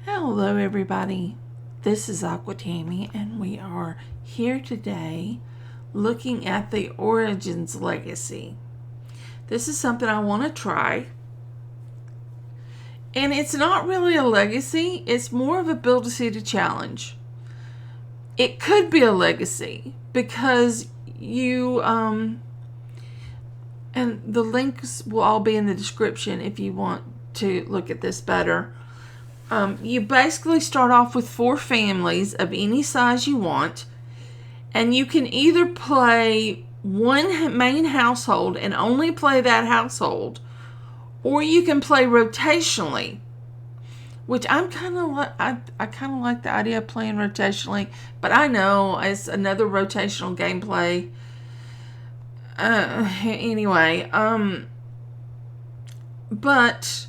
Hello everybody, this is Aqua Tammy and we are here today looking at the Origins Legacy. This is something I want to try, and it's not really a legacy, it's more of a Build a City challenge. It could be a legacy because you and the links will all be in the description if you want to look at this better. You basically start off with 4 families of any size you want, and you can either play one main household and only play that household, or you can play rotationally, which I kind of like the idea of playing rotationally, but I know it's another rotational gameplay. Anyway, but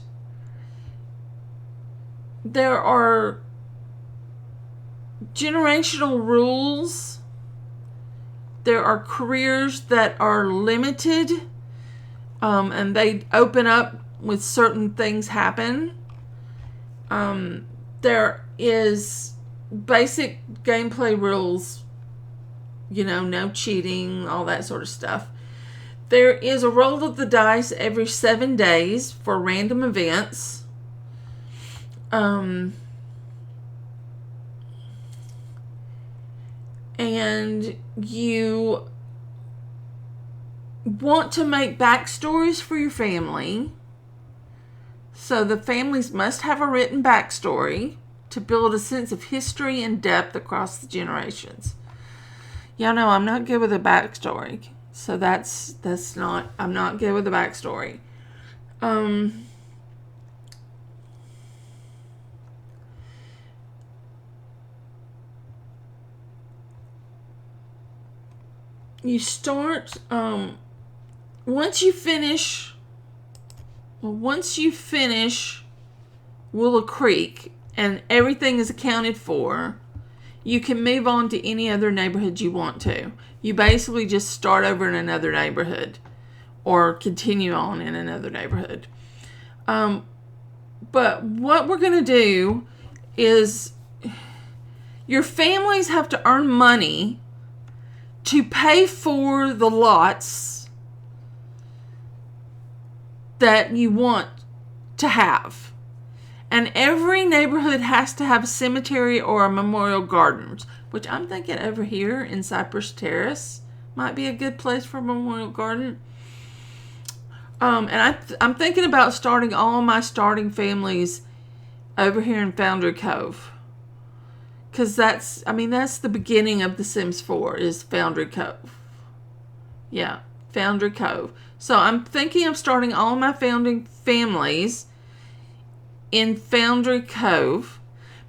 there are generational rules. There are careers that are limited, and they open up with certain things happen. There is basic gameplay rules, no cheating, all that sort of stuff. There is a roll of the dice every 7 days for random events. And you want to make backstories for your family. So the families must have a written backstory to build a sense of history and depth across the generations. Y'all know I'm not good with a backstory. So I'm not good with a backstory. You start, once you finish Willow Creek and everything is accounted for, you can move on to any other neighborhood you want to. You basically just start over in another neighborhood or continue on in another neighborhood. But what we're going to do is your families have to earn money to pay for the lots that you want to have. And every neighborhood has to have a cemetery or a memorial gardens, which I'm thinking over here in Cypress Terrace might be a good place for a memorial garden. And I'm thinking about starting all my starting families over here in Foundry Cove. Because that's the beginning of The Sims 4 is Foundry Cove. Yeah, Foundry Cove. So I'm thinking of starting all my founding families in Foundry Cove.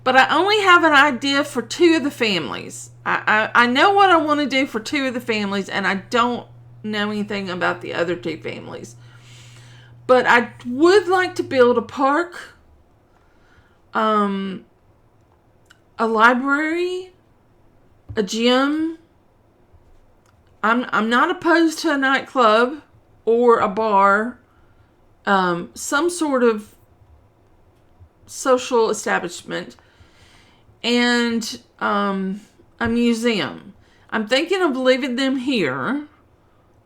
But I only have an idea for 2 of the families. I know what I want to do for 2 of the families, and I don't know anything about the other 2 families. But I would like to build a park, a library, a gym. I'm not opposed to a nightclub or a bar, some sort of social establishment, and a museum. I'm thinking of leaving them here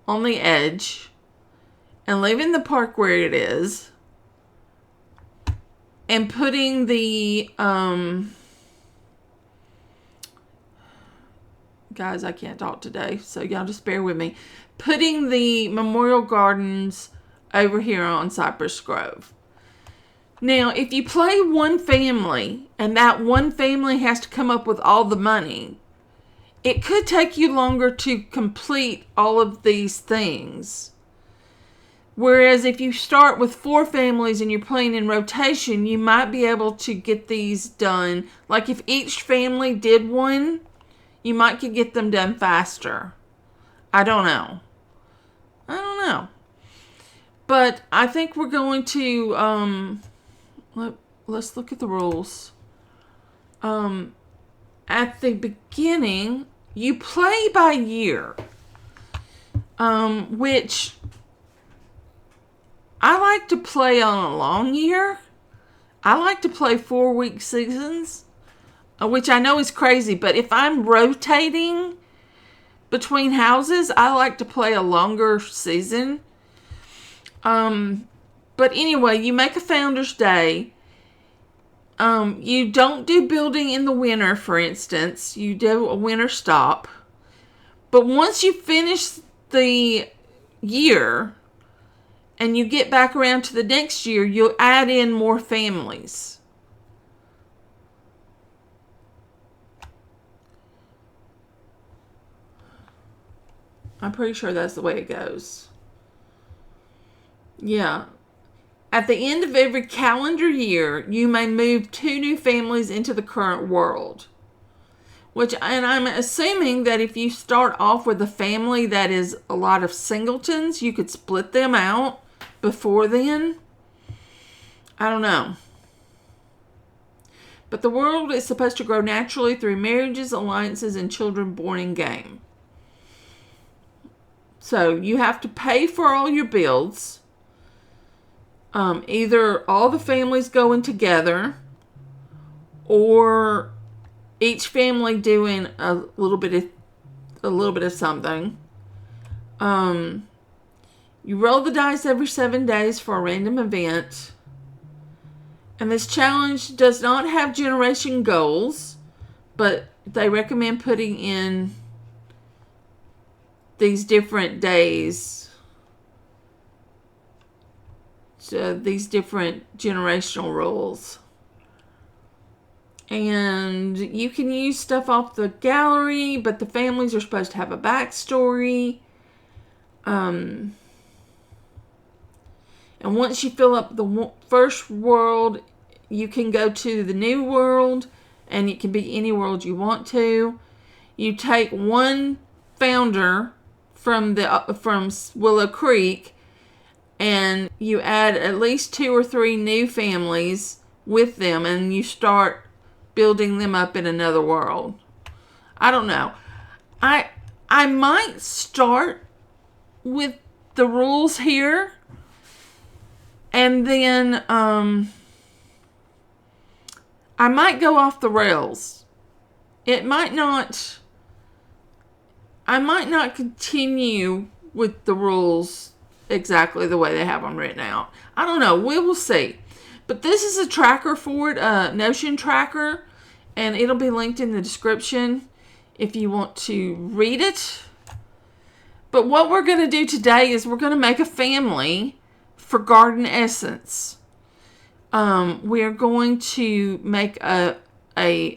on the edge and leaving the park where it is and putting the guys, I can't talk today, so y'all just bear with me. Putting the memorial gardens over here on Cypress Grove. Now, if you play one family, and that one family has to come up with all the money, it could take you longer to complete all of these things. Whereas if you start with 4 families and you're playing in rotation, you might be able to get these done. Like if each family did one, you might could get them done faster. I don't know. But I think we're going to, let's look at the rules. At the beginning, you play by year. Which I like to play on a long year. I like to play 4-week seasons, which I know is crazy, but if I'm rotating between houses, I like to play a longer season. But anyway, you make a Founder's Day. You don't do building in the winter, for instance. You do a winter stop. But once you finish the year and you get back around to the next year, you'll add in more families. I'm pretty sure that's the way it goes. Yeah. At the end of every calendar year, you may move 2 new families into the current world. And I'm assuming that if you start off with a family that is a lot of singletons, you could split them out before then. I don't know. But the world is supposed to grow naturally through marriages, alliances, and children born in game. So you have to pay for all your builds. Either all the families going together, or each family doing a little bit of something. You roll the dice every 7 days for a random event. And this challenge does not have generation goals, but they recommend putting in these different days. So these different generational rules. And you can use stuff off the gallery, but the families are supposed to have a backstory. And once you fill up the first world, you can go to the new world, and it can be any world you want to. You take one founder from Willow Creek, and you add at least 2 or 3 new families with them, and you start building them up in another world. I don't know. I might start with the rules here, and then I might go off the rails. I might not continue with the rules exactly the way they have them written out. I don't know. We will see. But this is a tracker for it, a Notion tracker, and it'll be linked in the description if you want to read it. But what we're going to do today is we're going to make a family for Garden Essence. We are going to make a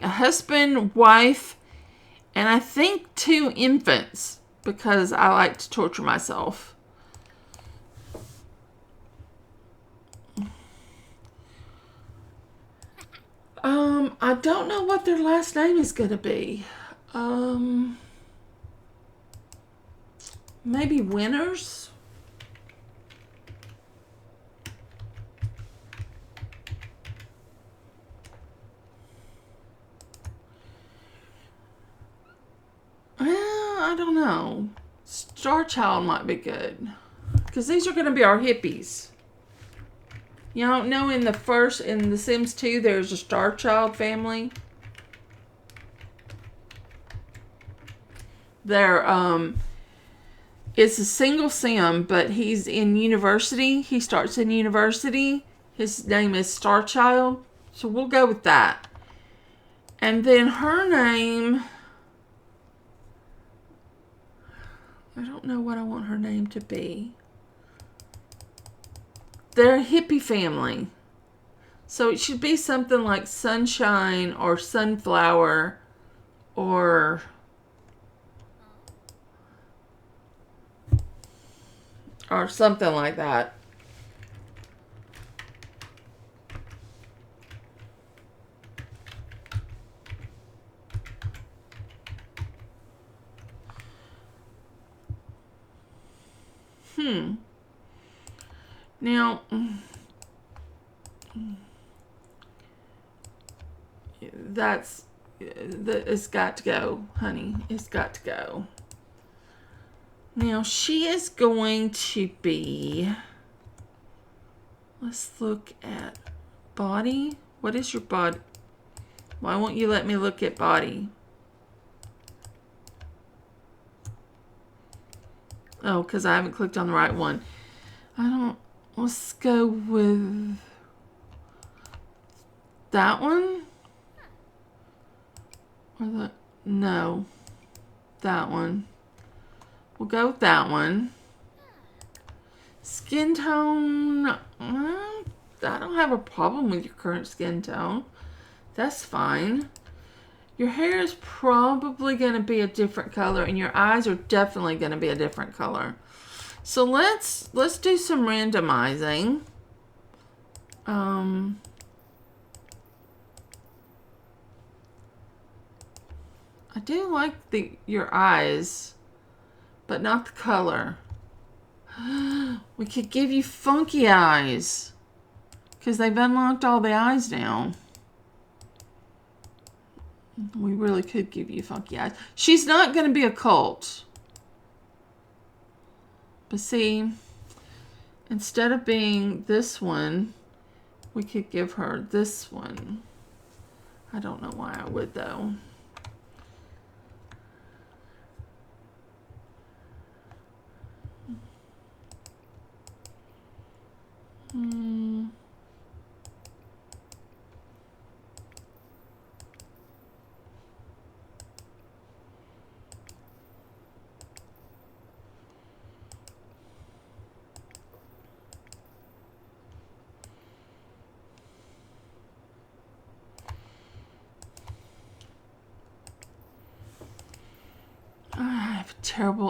husband, wife, and I think 2 infants, because I like to torture myself. I don't know what their last name is going to be. Maybe Winners? I don't know. Starchild might be good. Because these are going to be our hippies. You don't know in The Sims 2, there's a Starchild family. It's a single sim, but he's in university. He starts in university. His name is Starchild. So we'll go with that. And then her name, I don't know what I want her name to be. They're a hippie family. So it should be something like Sunshine or Sunflower or something like that. Now, it's got to go, honey. It's got to go. Now, she is going to be, let's look at Body? What is your body? Why won't you let me look at body? Oh, because I haven't clicked on the right one. Let's go with that one. Or no, that one. We'll go with that one. Skin tone, I don't have a problem with your current skin tone. That's fine. Your hair is probably going to be a different color, and your eyes are definitely going to be a different color. So let's do some randomizing. I do like your eyes, but not the color. We could give you funky eyes, because they've unlocked all the eyes now. We really could give you funky eyes. She's not going to be a cult. But see, instead of being this one, we could give her this one. I don't know why I would, though.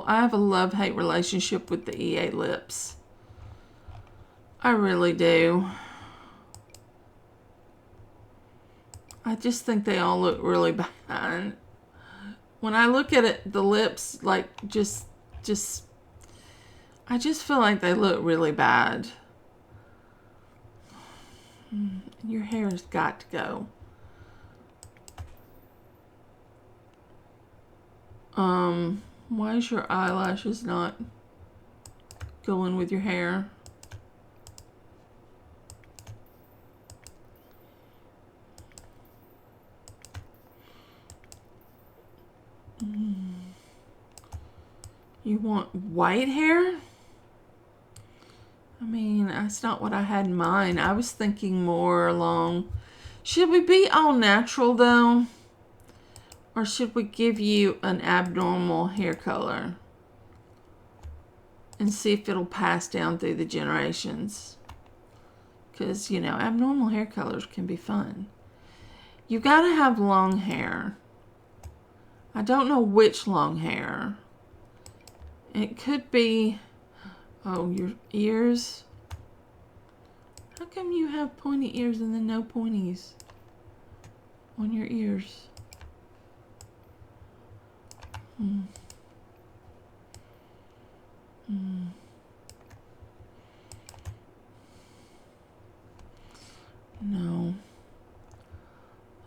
I have a love-hate relationship with the EA lips. I really do. I just think they all look really bad. When I look at it, the lips, like, I just feel like they look really bad. Your hair has got to go. Why is your eyelashes not going with your hair? You want white hair? I mean, that's not what I had in mind. I was thinking more along... Should we be all natural, though? Or should we give you an abnormal hair color? And see if it'll pass down through the generations. Because, you know, abnormal hair colors can be fun. You gotta have long hair. I don't know which long hair. It could be... Oh, your ears. How come you have pointy ears and then no pointies on your ears? No.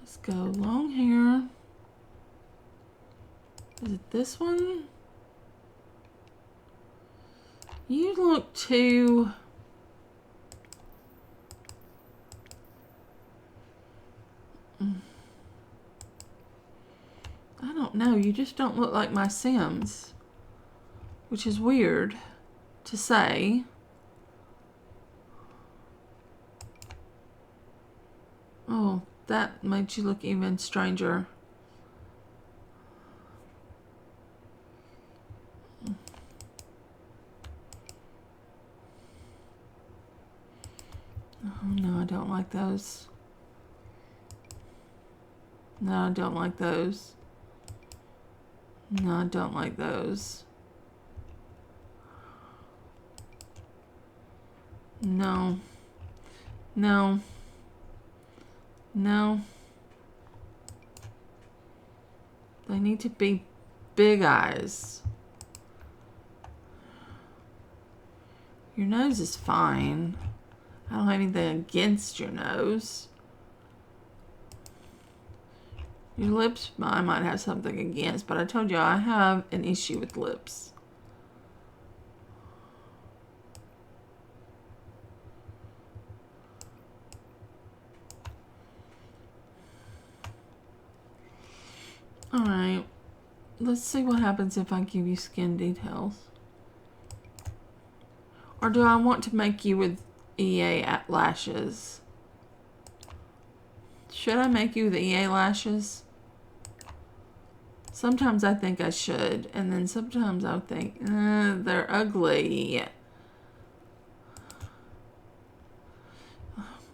Let's go long hair. Is it this one? You look too... I don't know. You just don't look like my Sims. Which is weird to say. Oh, that made you look even stranger. Oh, no, I don't like those. No, I don't like those. No, I don't like those. No. No. No. They need to be big eyes. Your nose is fine. I don't have anything against your nose. Your lips, I might have something against, but I told you I have an issue with lips. Alright. Let's see what happens if I give you skin details. Or do I want to make you with EA at lashes? Should I make you with EA lashes? Sometimes I think I should, and then sometimes I think, they're ugly.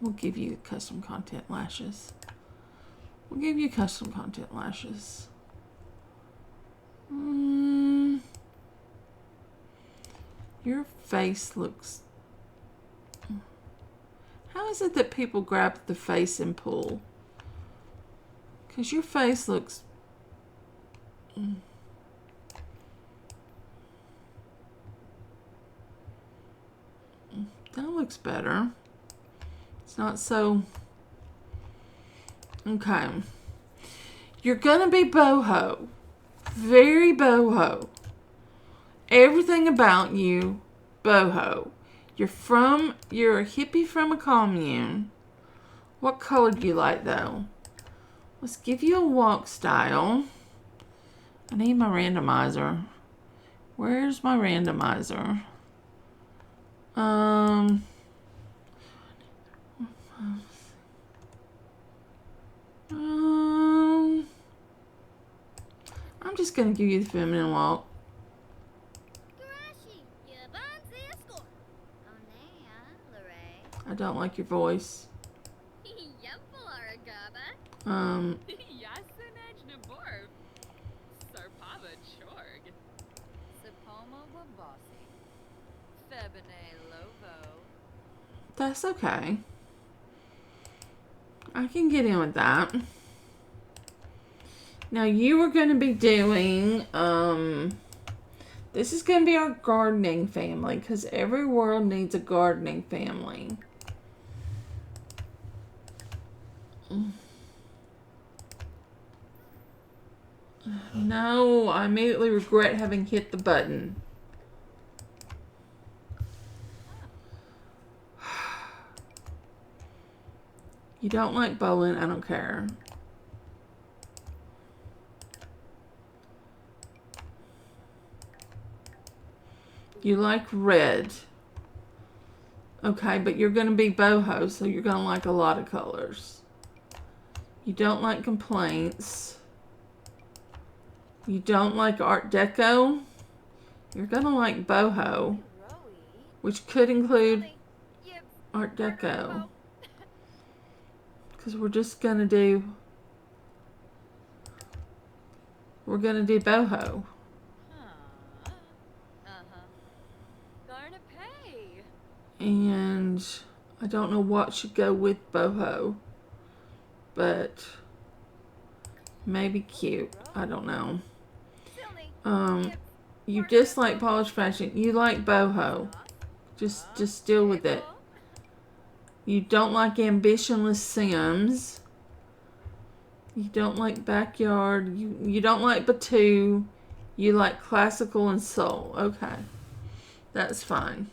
We'll give you custom content lashes. We'll give you custom content lashes. Your face looks... How is it that people grab the face and pull? Because your face looks... That looks better. It's not so... Okay. You're gonna be boho. Very boho. Everything about you, boho. You're a hippie from a commune. What color do you like, though? Let's give you a walk style. I need my randomizer. Where's my randomizer? I'm just gonna give you the feminine walk. I don't like your voice. That's okay. I can get in with that. Now you are going to be doing, this is going to be our gardening family, because every world needs a gardening family. No, I immediately regret having hit the button. You don't like bowling? I don't care. You like red. Okay, but you're going to be boho, so you're going to like a lot of colors. You don't like complaints. You don't like Art Deco. You're going to like boho, which could include Art Deco. Because we're just going to do... We're going to do boho. And I don't know what should go with boho, but maybe cute. I don't know. You dislike polished fashion. You like boho. Just deal with it. You don't like ambitionless Sims. You don't like backyard. You don't like Batu. You like classical and soul. Okay. That's fine.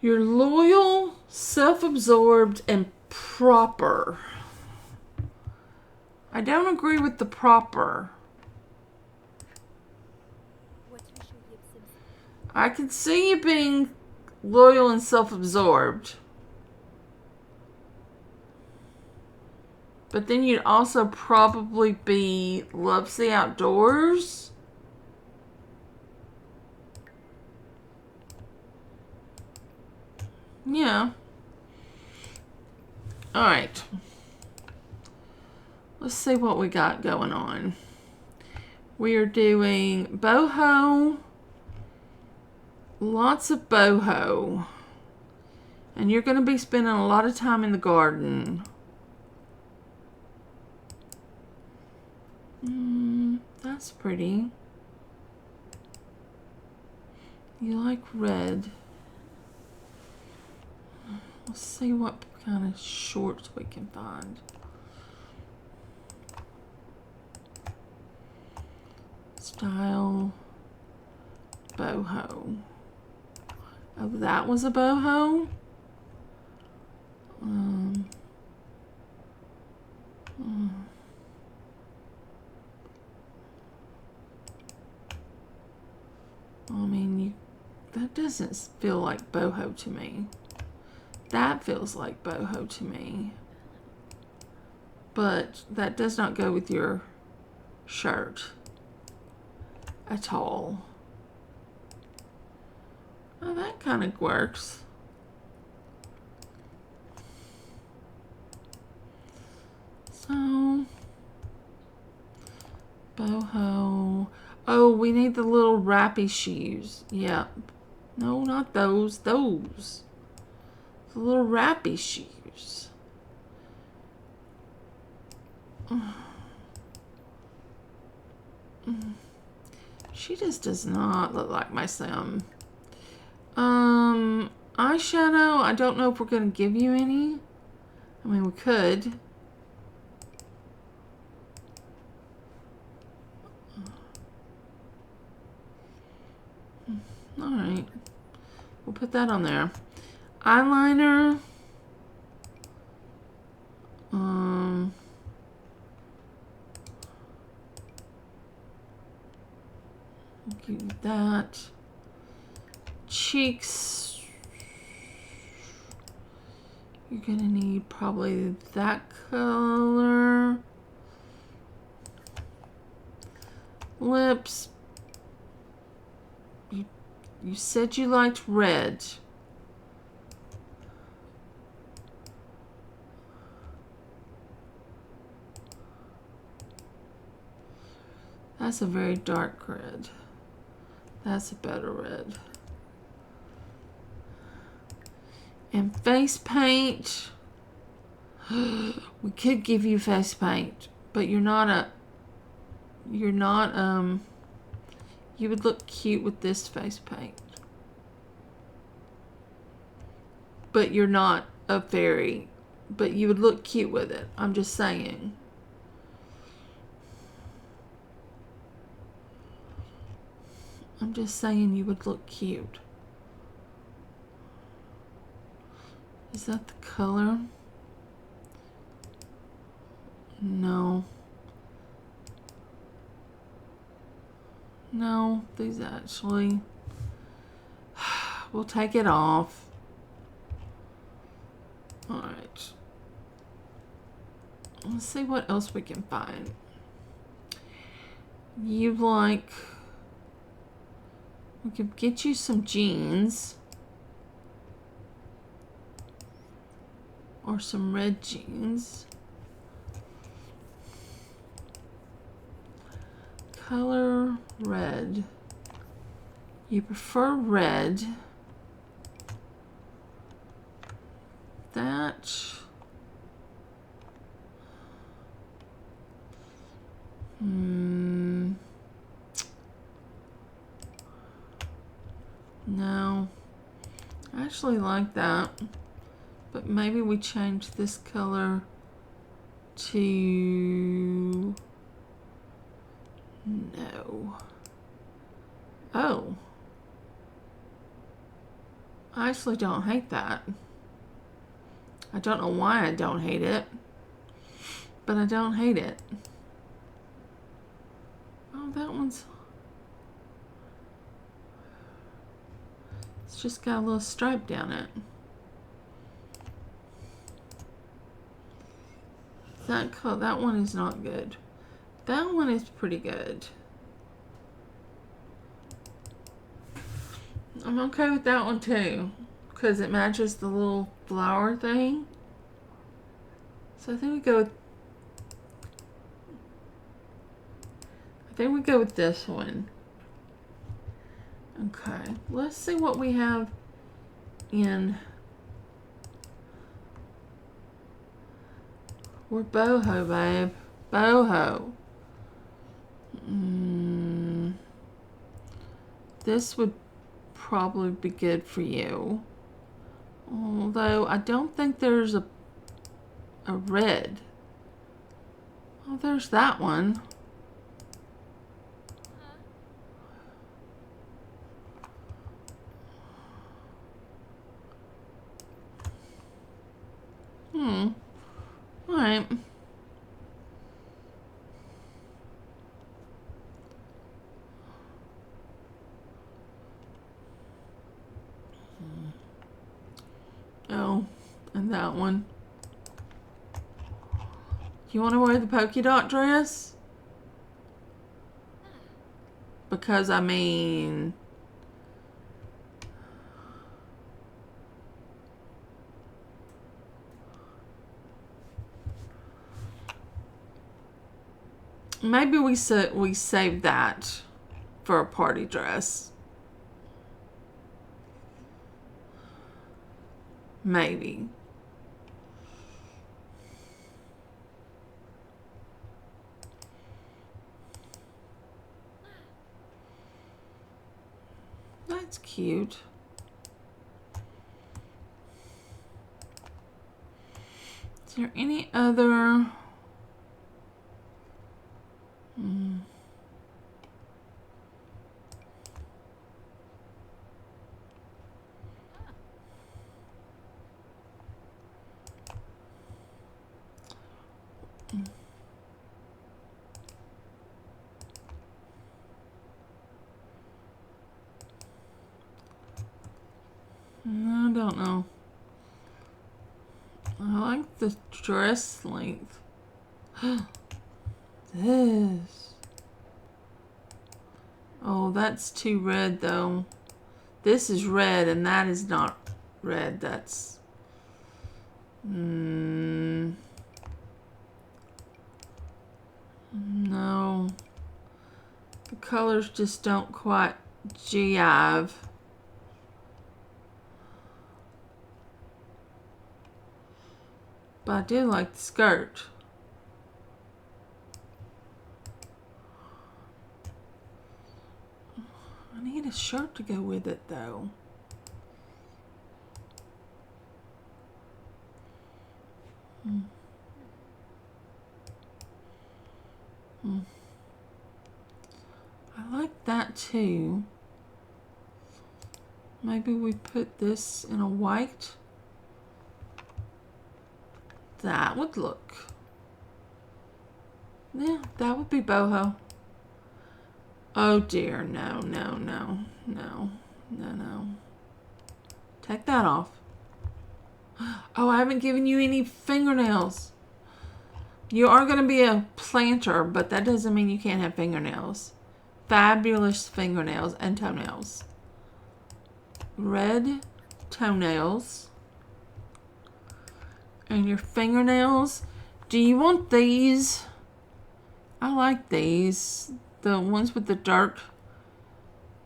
You're loyal, self-absorbed, and proper. I don't agree with the proper. I can see you being loyal and self-absorbed. But then you'd also probably be loves the outdoors. Yeah. Alright. Let's see what we got going on. We are doing boho. Lots of boho. And you're going to be spending a lot of time in the garden. That's pretty. You like red. Let's see what kind of shorts we can find. Style. Boho. Oh, that was a boho? doesn't feel like boho to me. That feels like boho to me. But that does not go with your shirt at all. Oh, that kind of works. So, boho. Oh, we need the little wrappy shoes. Yep. No, not those. Those. The little wrappy shoes. She just does not look like my Sim. Eyeshadow, I don't know if we're going to give you any. I mean, we could. Alright. We'll put that on there. Eyeliner. Give you that. Cheeks. You're gonna need probably that color. Lips. You said you liked red. That's a very dark red. That's a better red. And face paint. We could give you face paint, but you would look cute with this face paint. But you're not a fairy, but you would look cute with it. I'm just saying. I'm just saying you would look cute. Is that the color? No. No, these actually... We'll take it off. Alright. Let's see what else we can find. You like... We could get you some jeans. Or some red jeans. Color red. You prefer red. That. No. I actually like that. But maybe we change this color to... No. Oh. I actually don't hate that. I don't know why I don't hate it. But I don't hate it. Oh, that one's... It's just got a little stripe down it. That one is not good. That one is pretty good. I'm okay with that one too, because it matches the little flower thing. So I think we go with this one. Okay, let's see what we have in... We're boho, babe. Boho. This would probably be good for you. Although I don't think there's a red. Oh, there's that one. Alright. And that one. You want to wear the polka dot dress? Because, I mean... maybe we save that for a party dress. Maybe. That's cute. Is there any other... I don't know. I like the dress length. This. Oh, that's too red though. This is red and that is not red. That's... no. The colors just don't quite jive. But I do like the skirt. I need a shirt to go with it though. I like that too. Maybe we put this in a white. That would look... yeah, that would be boho. Oh dear, no, no, no, no, no, no. Take that off. Oh, I haven't given you any fingernails. You are going to be a planter, but that doesn't mean you can't have fingernails. Fabulous fingernails and toenails. Red toenails. And your fingernails. Do you want these? I like these. The ones with the dark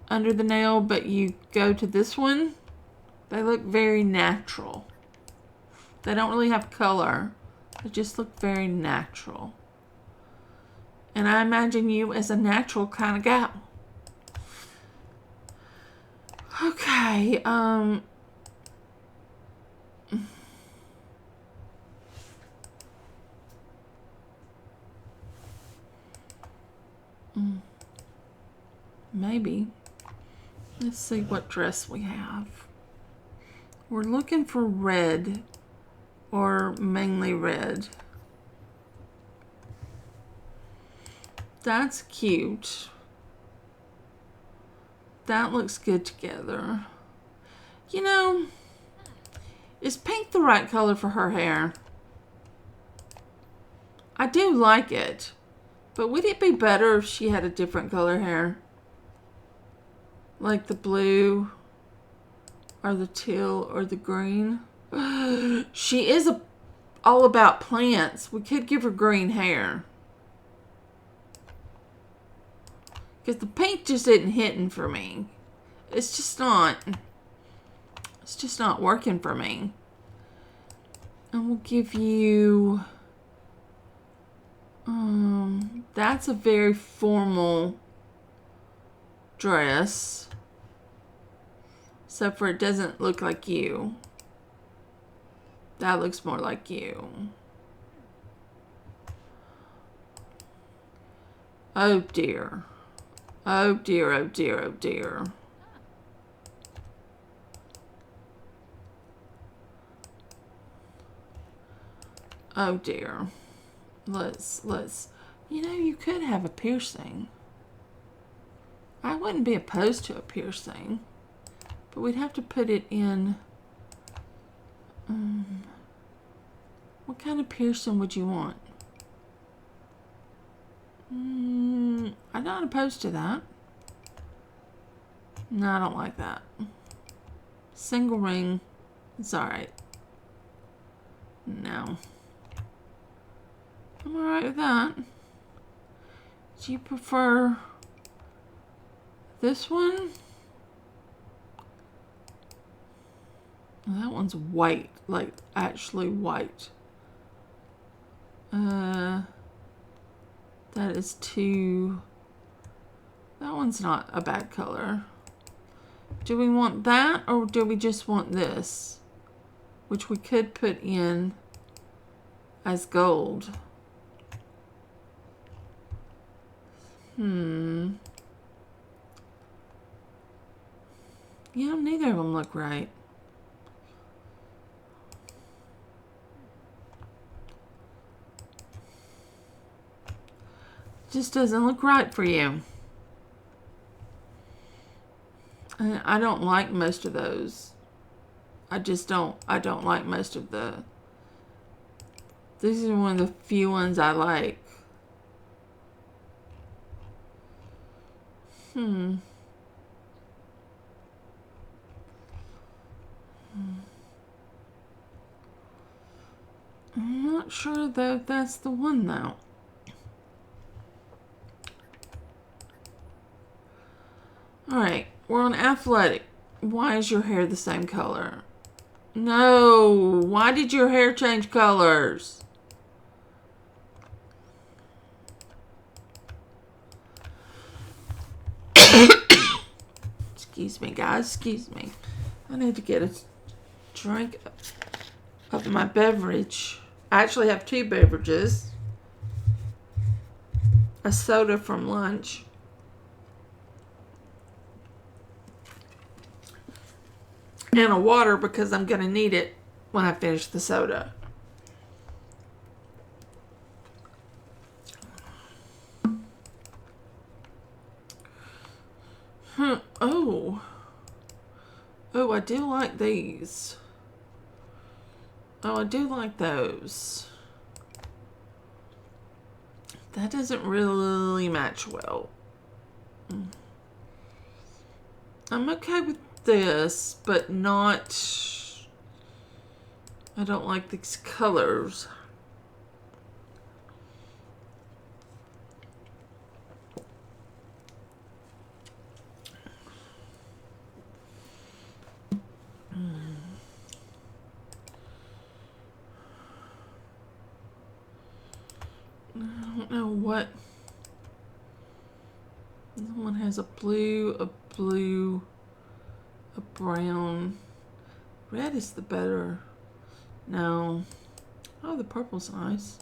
under the nail, but you go to this one. They look very natural. They don't really have color. They just look very natural. And I imagine you as a natural kind of gal. Okay, maybe. Let's see what dress we have. We're looking for red, or mainly red. That's cute. That looks good together. You know, is pink the right color for her hair? I do like it, but would it be better if she had a different color hair? Like the blue, or the teal, or the green? She is all about plants. We could give her green hair. Because the pink just isn't hitting for me. It's just not working for me. And we'll give you... that's a very formal dress. Except for it doesn't look like you. That looks more like you. Oh dear. Oh dear, oh dear, oh dear. Oh dear. Let's, you know, you could have a piercing. I wouldn't be opposed to a piercing. But we'd have to put it in, What kind of piercing would you want? I'm not opposed to that. No, I don't like that. Single ring. It's alright. No. I'm alright with that. Do you prefer this one? That one's white. Like, actually white. That is too... That one's not a bad color. Do we want that, or do we just want this? Which we could put in as gold. Yeah, neither of them look right. Just doesn't look right for you. And I don't like most of those. I don't like most of the... These are one of the few ones I like. I'm not sure though if that's the one though. Alright, we're on athletic. Why is your hair the same color? No, why did your hair change colors? Excuse me, guys, excuse me. I need to get a drink of my beverage. I actually have two beverages. A soda from lunch. And a water because I'm going to need it when I finish the soda. Oh. Oh, I do like these. Oh, I do like those. That doesn't really match well. I'm okay with this, but not... I don't like these colors. I don't know what... This one has a blue, a brown. Red is the better. No. Oh, the purple's nice.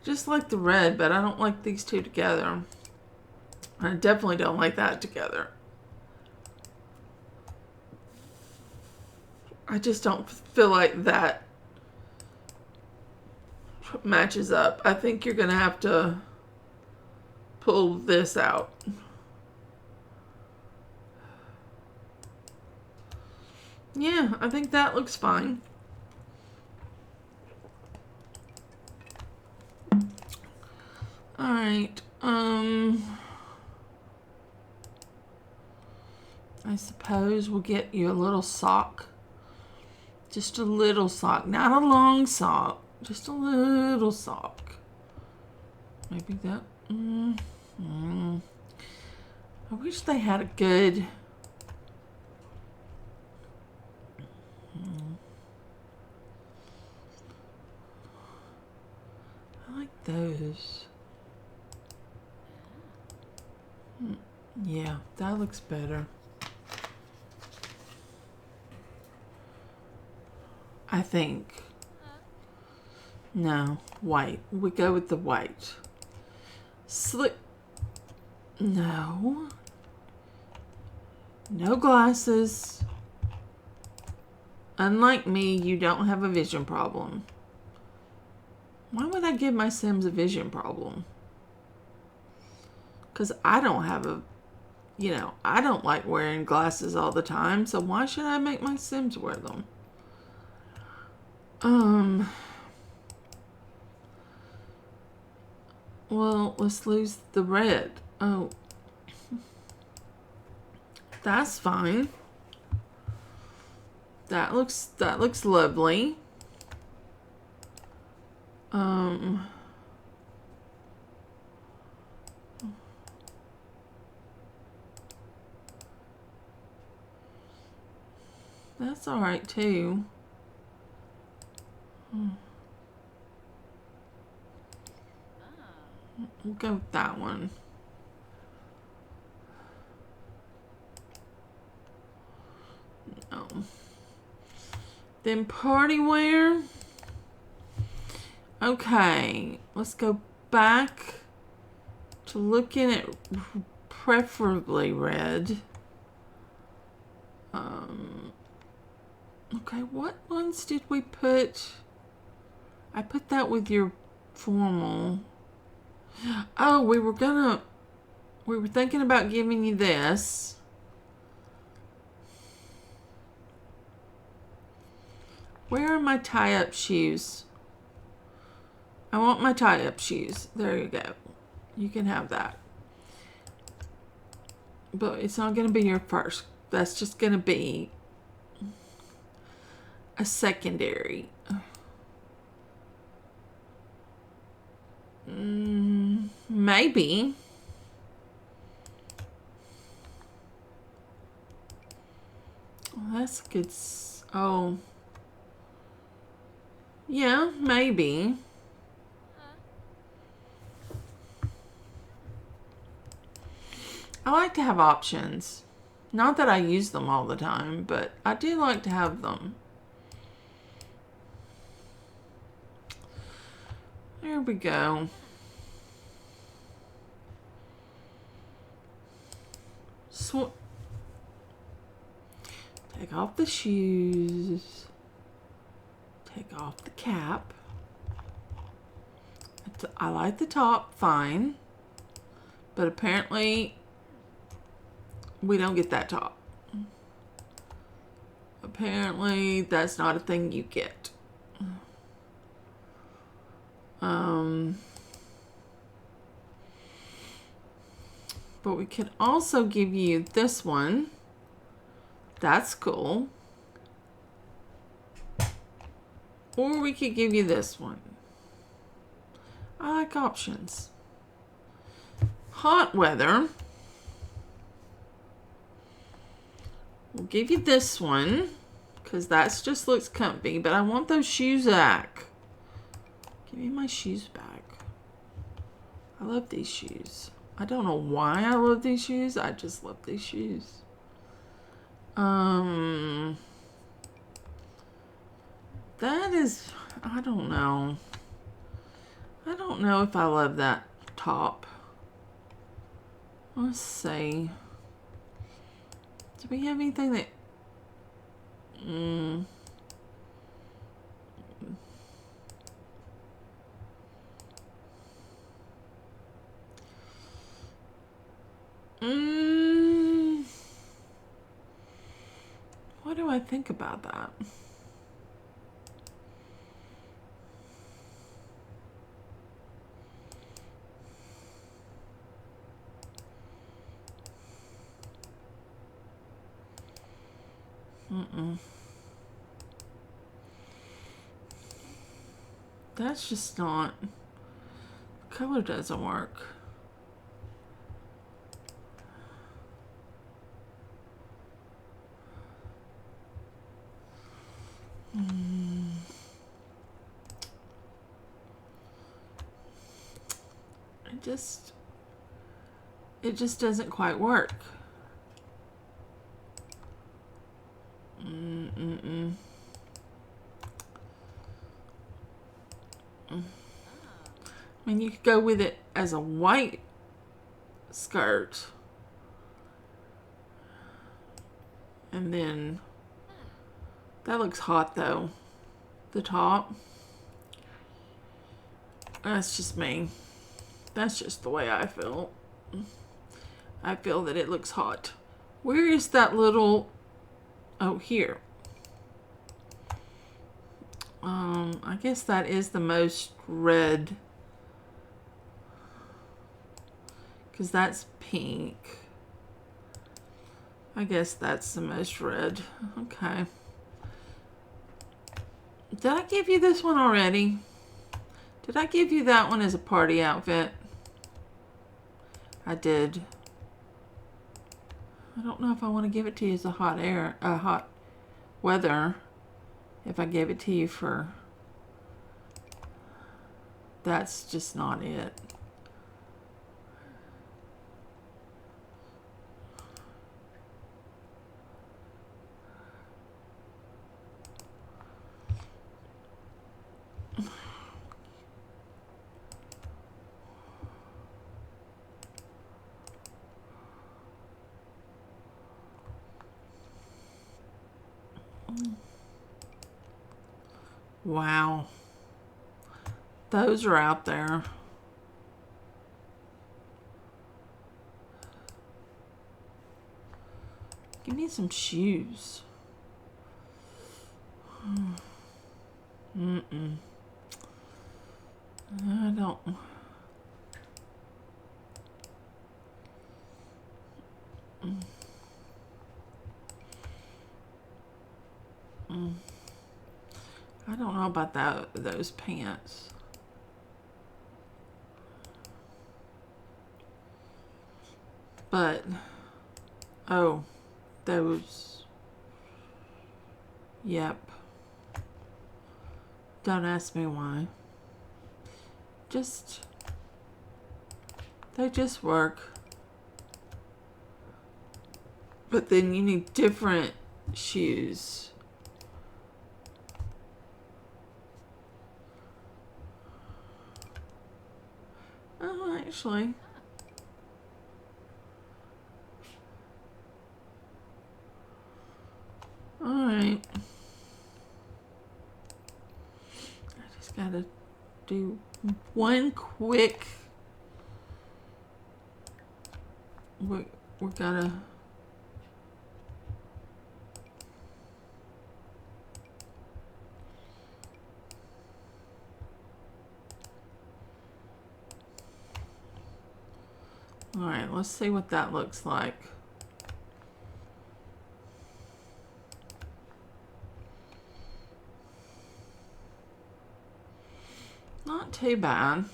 Just like the red, but I don't like these two together. I definitely don't like that together. I just don't feel like that matches up. I think you're gonna have to pull this out. Yeah, I think that looks fine. Alright, I suppose we'll get you a little sock. Just a little sock, not a long sock. Just a little sock. Maybe that. I wish they had a good. I like those. Yeah, that looks better. I think. No, white. We go with the white. Slip. No. No glasses. Unlike me, you don't have a vision problem. Why would I give my Sims a vision problem? Because I don't have a, I don't like wearing glasses all the time, so why should I make my Sims wear them? Well, let's lose the red. Oh, that's fine. That looks lovely. That's all right too. We'll go with that one. No. Then party wear. Okay, let's go back to looking at preferably red. Okay, what ones did we put? I put that with your formal. Oh, we were thinking about giving you this. Where are my tie-up shoes? I want my tie-up shoes. There you go. You can have that. But it's not going to be your first. That's just going to be a secondary. Maybe. Well, that's good. Oh. Yeah, maybe. I like to have options. Not that I use them all the time, but I do like to have them. There we go. Take off the shoes. Take off the cap. I like the top fine, but apparently we don't get that top. Apparently that's not a thing you get. But we could also give you this one. That's cool. Or we could give you this one. I like options. Hot weather. We'll give you this one because that just looks comfy, but I want those shoes back. Give me my shoes back. I love these shoes. I don't know why I love these shoes. I just love these shoes. That is, I don't know. I don't know if I love that top. Let's see. Do we have anything that... What do I think about that? That's just not... Color doesn't work. It just doesn't quite work. I mean, you could go with it as a white skirt. And then that looks hot though. The top. That's just me. That's just the way I feel. I feel that it looks hot. Where is that little... Oh, here. I guess that is the most red. because that's pink. I guess that's the most red. Okay. Did I give you this one already? Did I give you that one as a party outfit? I did. I don't know if I want to give it to you as a hot weather. If I gave it to you for... That's just not it. Wow. Those are out there. Give me some shoes. Mm-mm. I don't... I don't know about those pants. But, oh, those, yep. Don't ask me why. They just work. But then you need different shoes. Oh, actually. Alright. I just gotta do one quick... We're gonna... Alright, let's see what that looks like. Not too bad.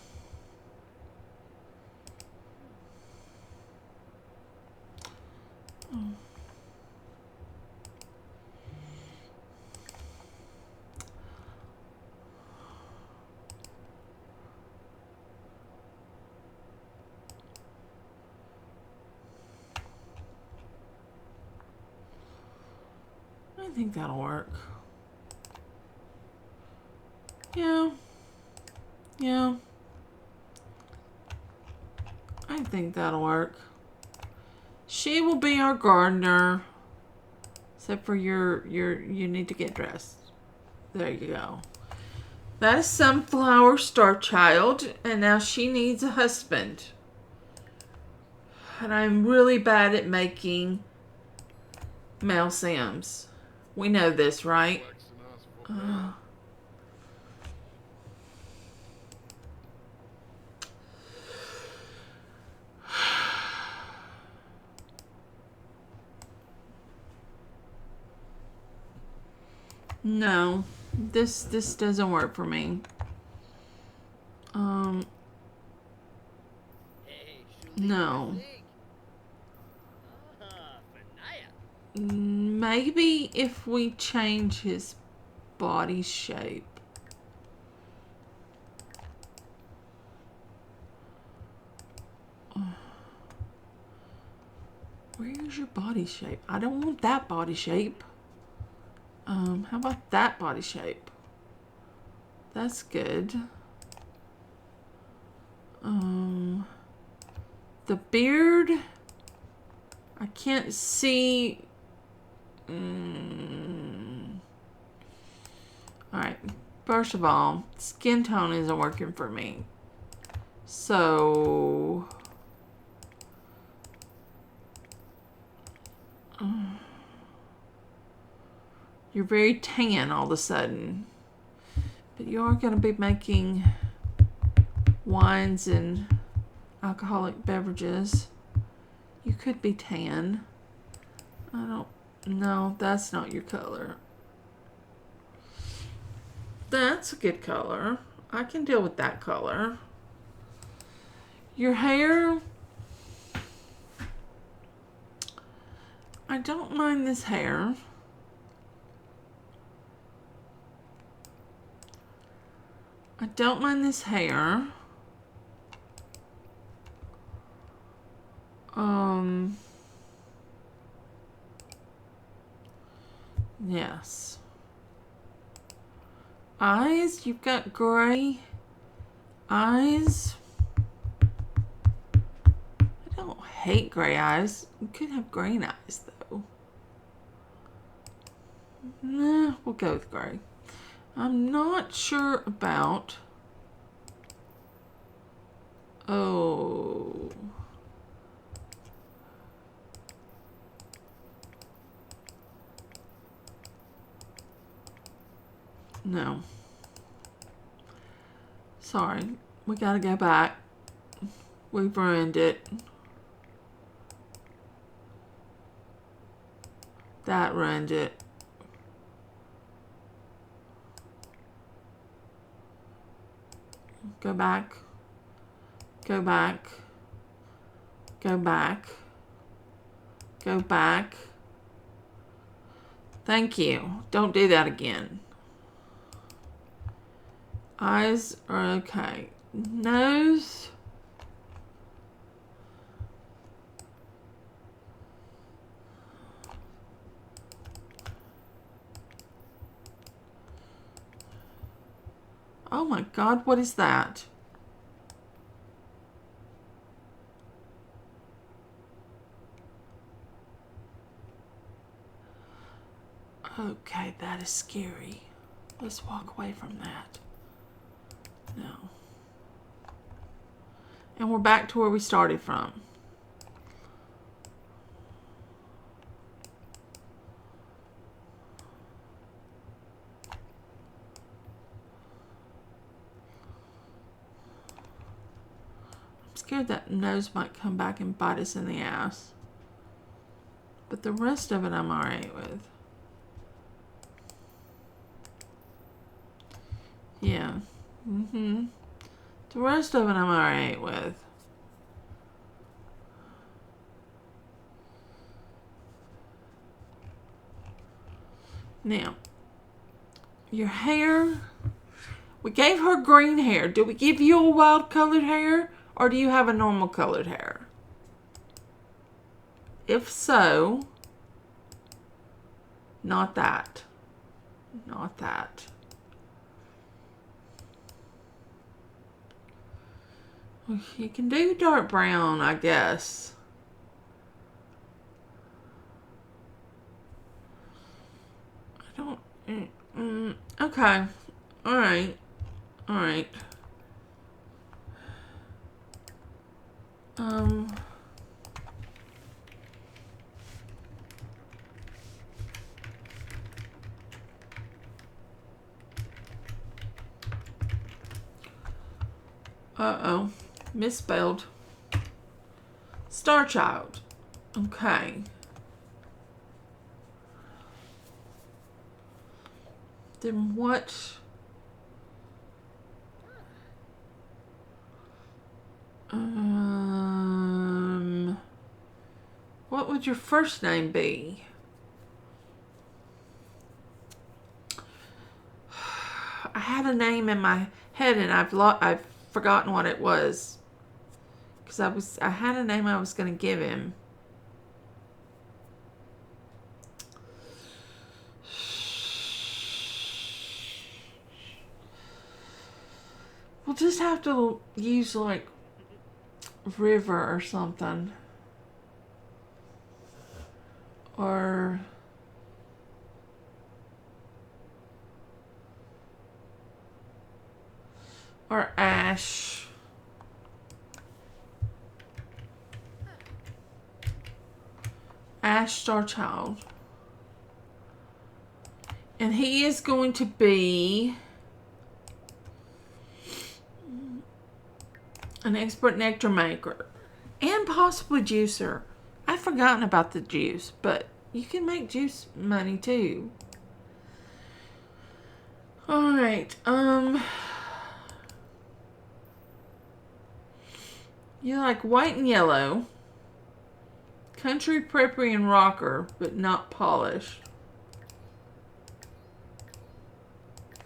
I think that'll work. Yeah. Yeah. I think that'll work. She will be our gardener. Except for you need to get dressed. There you go. That is Sunflower Starchild, and now she needs a husband. And I'm really bad at making male Sims. We know this, right? No, this doesn't work for me. No. Maybe if we change his body shape. Where's your body shape? I don't want that body shape. How about that body shape? That's good. The beard, I can't see. Alright, first of all, skin tone isn't working for me. So... you're very tan all of a sudden. But you are going to be making wines, and alcoholic beverages. You could be tan. I don't know. That's not your color. That's a good color. I can deal with that color. Your hair, I don't mind this hair. I don't mind this hair. Yes. Eyes, you've got gray eyes. I don't hate gray eyes. You could have green eyes though. Nah, we'll go with gray. I'm not sure about... Oh... No. Sorry. We gotta go back. We've ruined it. That ruined it. Go back. Go back. Go back. Go back. Thank you. Don't do that again. Eyes are okay. Nose. Oh my God, what is that? Okay, that is scary. Let's walk away from that. No. And we're back to where we started from. I'm scared that nose might come back and bite us in the ass. But the rest of it I'm alright with. Yeah. The rest of it I'm alright with. Now, your hair. We gave her green hair. Do we give you a wild colored hair? Or do you have a normal colored hair? If so, not that. Not that. You can do dark brown, I guess. I don't... okay. Alright. Alright. Uh-oh. Misspelled. Starchild. Okay. Then what? What would your first name be? I had a name in my head and I've forgotten what it was. Because I had a name I was going to give him. We'll just have to use like River or something. Or Ash. Ash Starchild. And he is going to be... An expert nectar maker. And possibly juicer. I've forgotten about the juice, but you can make juice money too. Alright, you like white and yellow. Country, preppy, and rocker, but not polished.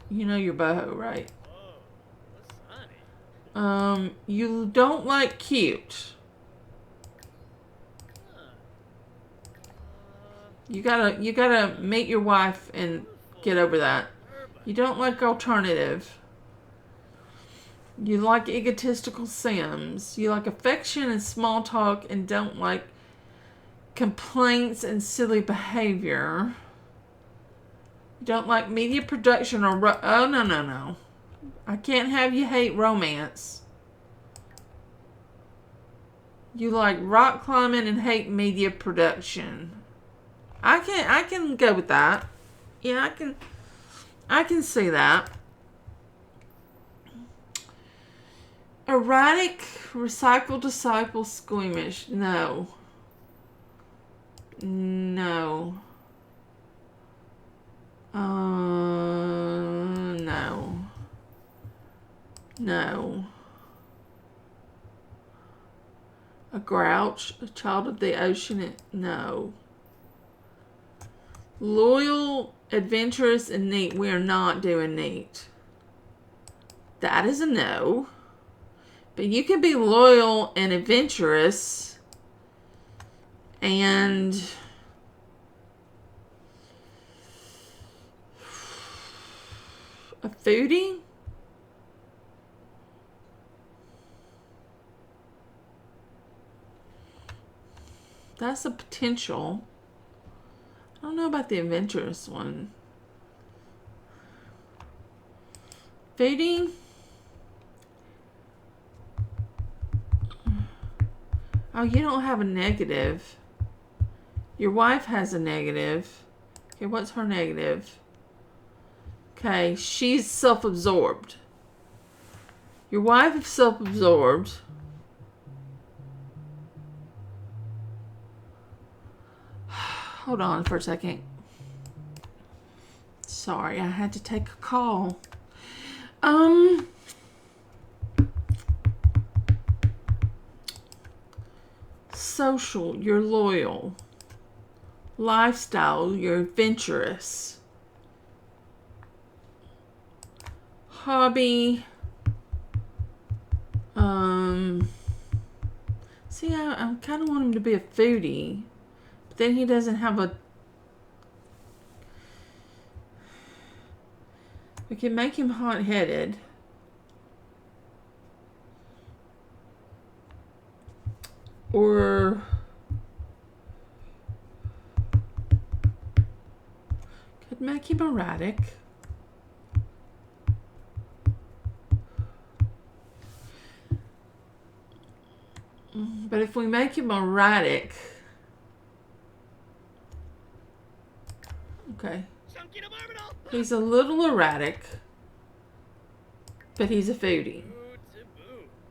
You know your boho, right? You don't like cute. You gotta meet your wife and get over that. You don't like alternative. You like egotistical Sims. You like affection and small talk and don't like complaints and silly behavior. You don't like media production or... oh, no. I can't have you hate romance. You like rock climbing and hate media production. I can go with that. Yeah, I can see that. Erratic, recycle, disciple, squeamish. No. No. No. No. A grouch, a child of the ocean. No. Loyal, adventurous, and neat. We are not doing neat. That is a no. But you can be loyal and adventurous and a foodie. That's a potential. I don't know about the adventurous one. Foodie. Oh, you don't have a negative. Your wife has a negative. Okay, what's her negative? Okay, she's self-absorbed. Your wife is self-absorbed. Hold on for a second. Sorry, I had to take a call. Social, you're loyal. Lifestyle, you're adventurous. Hobby, see, I kind of want him to be a foodie, but then he doesn't have a... We can make him hot-headed. Or could make him erratic. But if we make him erratic... Okay. He's a little erratic, but he's a foodie.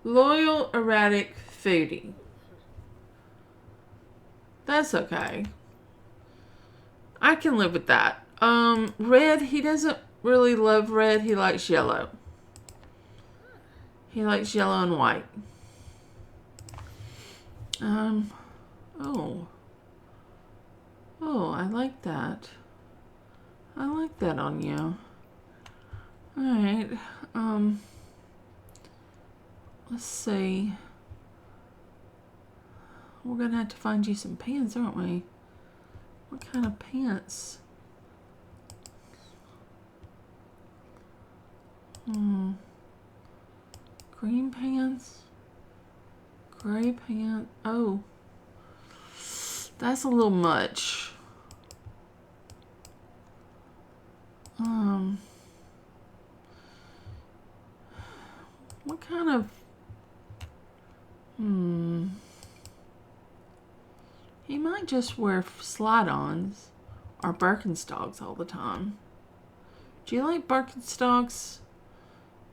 Loyal, erratic, foodie. That's okay. I can live with that. Red, he doesn't really love red. He likes yellow. He likes yellow and white. Oh, I like that. I like that on you. Alright, let's see. We're gonna have to find you some pants, aren't we? What kind of pants? Green pants? Gray pants? Oh. That's a little much. What kind of... He might just wear slide-ons or Birkenstocks all the time. Do you like Birkenstocks?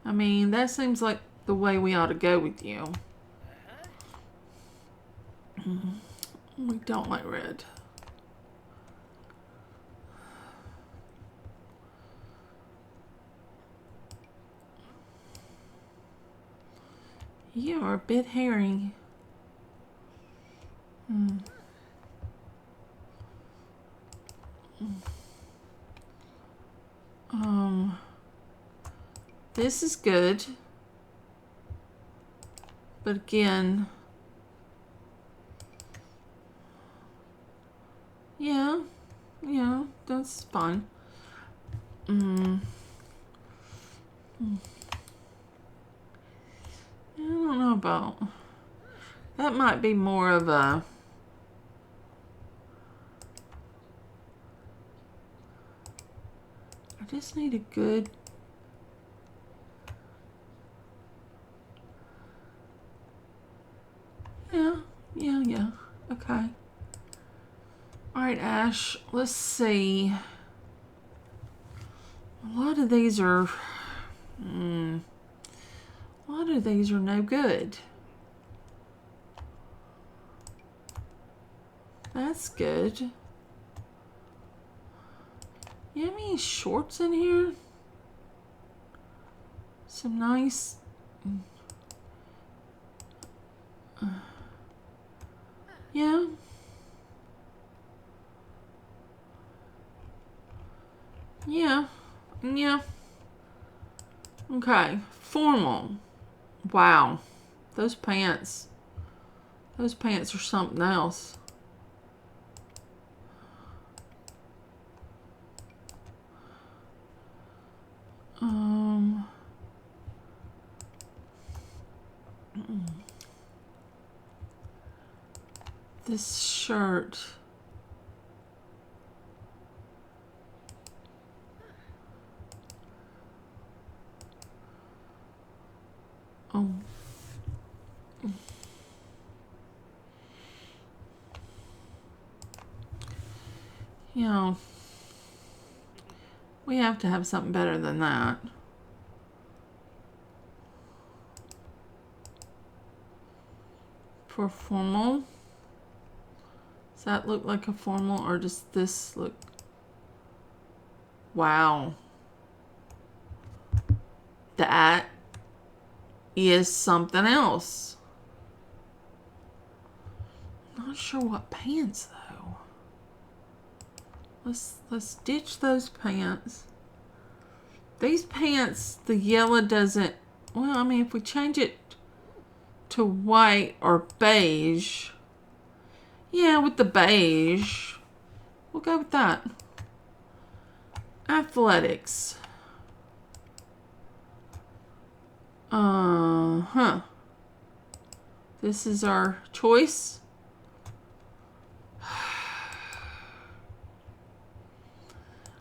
I mean, that seems like the way we ought to go with you. We don't like red. You are a bit hairy. This is good. But again, yeah, that's fine. I don't know about that. Might be more of a I just need a good yeah. Okay. All right, Ash, let's see. A lot of these are no good. That's good. You have any shorts in here? Some nice yeah. Yeah. Okay. Formal. Wow. Those pants are something else. This shirt. Oh. You know, we have to have something better than that. For formal. Does that look like a formal, or does this look... Wow. That is something else. Not sure what pants though. Let's ditch those pants. These pants, the yellow doesn't... Well, I mean, if we change it to white or beige... Yeah, with the beige. We'll go with that. Athletics. This is our choice.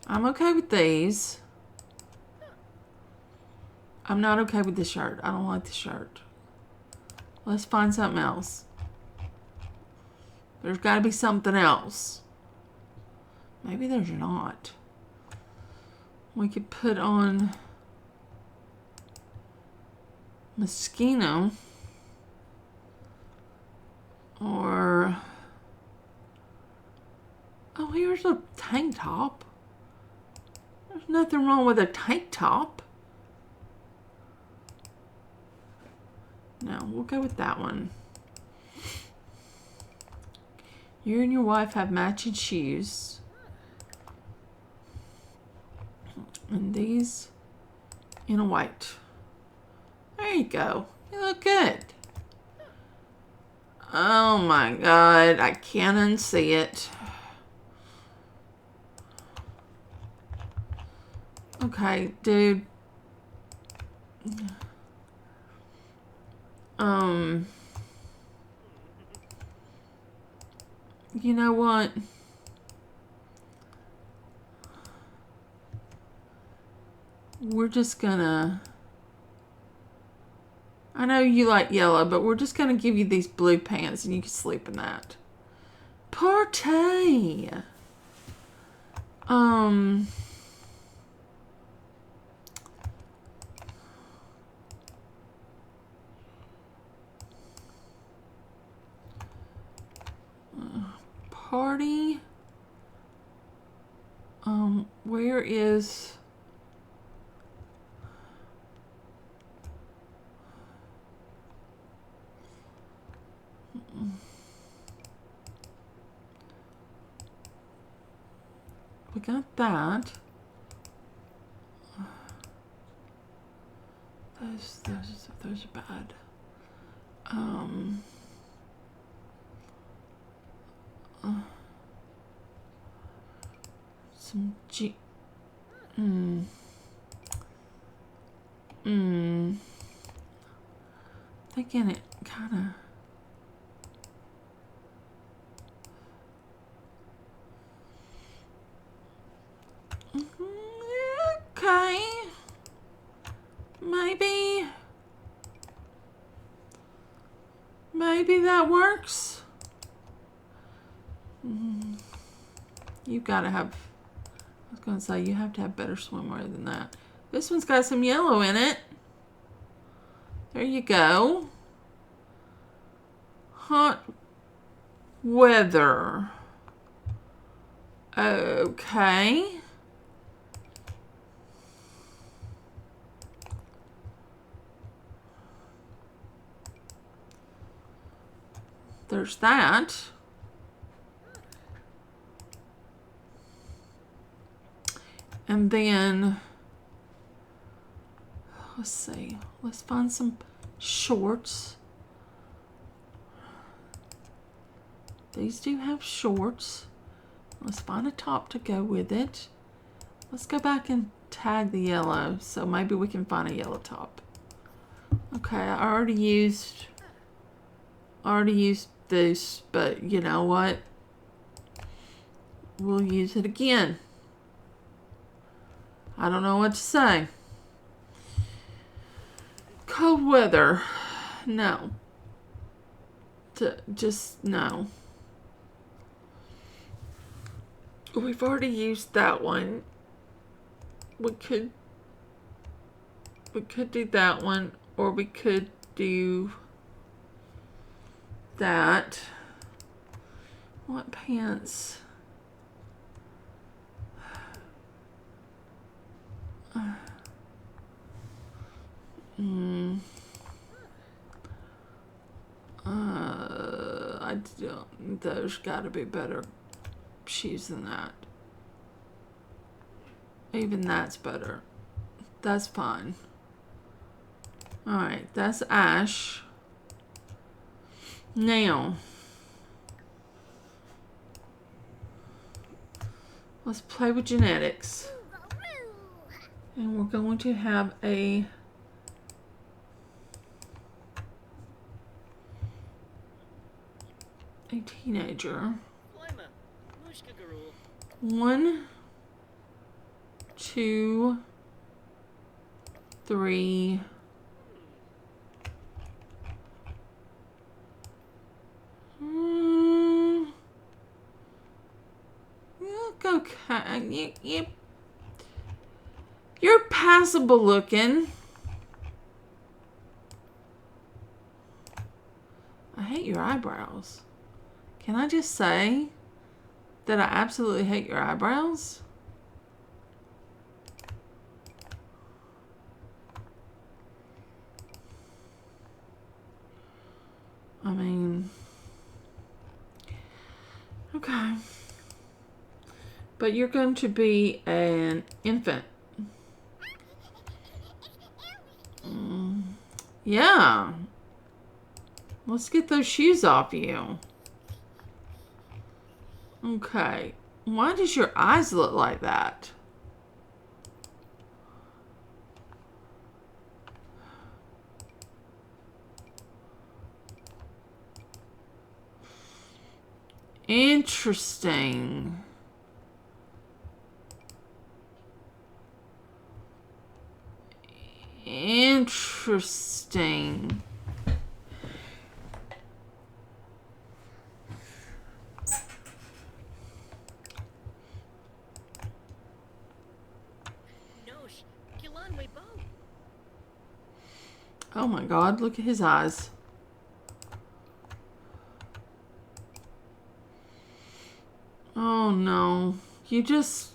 I'm okay with these. I'm not okay with the shirt. I don't like the shirt. Let's find something else. There's got to be something else. Maybe there's not. We could put on Moschino. Or... Oh, here's a tank top. There's nothing wrong with a tank top. No, we'll go with that one. You and your wife have matching shoes. And these in a white. There you go. You look good. Oh my God, I can't unsee it. Okay, dude. You know what? We're just gonna... I know you like yellow, but we're just gonna give you these blue pants and you can sleep in that. Party! party. Where is... We got that. Those are bad. Some G. Thinking it kind of. Okay. Maybe that works. You've got to have, I was going to say, you have to have better swimwear than that. This one's got some yellow in it. There you go. Hot weather. Okay. There's that. And then, let's see, let's find some shorts. These do have shorts. Let's find a top to go with it. Let's go back and tag the yellow, so maybe we can find a yellow top. Okay, I already used this, but you know what? We'll use it again. I don't know what to say. Cold weather. No. Just no. We've already used that one. We could do that one, or we could do that. What pants? I don't. There's got to be better shoes than that. Even that's better. That's fine. All right, that's Ash. Now, let's play with genetics. And we're going to have a teenager. 1, 2, 3. Okay. You're passable looking. I hate your eyebrows. Can I just say that I absolutely hate your eyebrows? I mean, okay. But you're going to be an infant. Yeah. Let's get those shoes off you. Okay. Why does your eyes look like that? Interesting. Interesting. Oh my God, look at his eyes. Oh no. You just...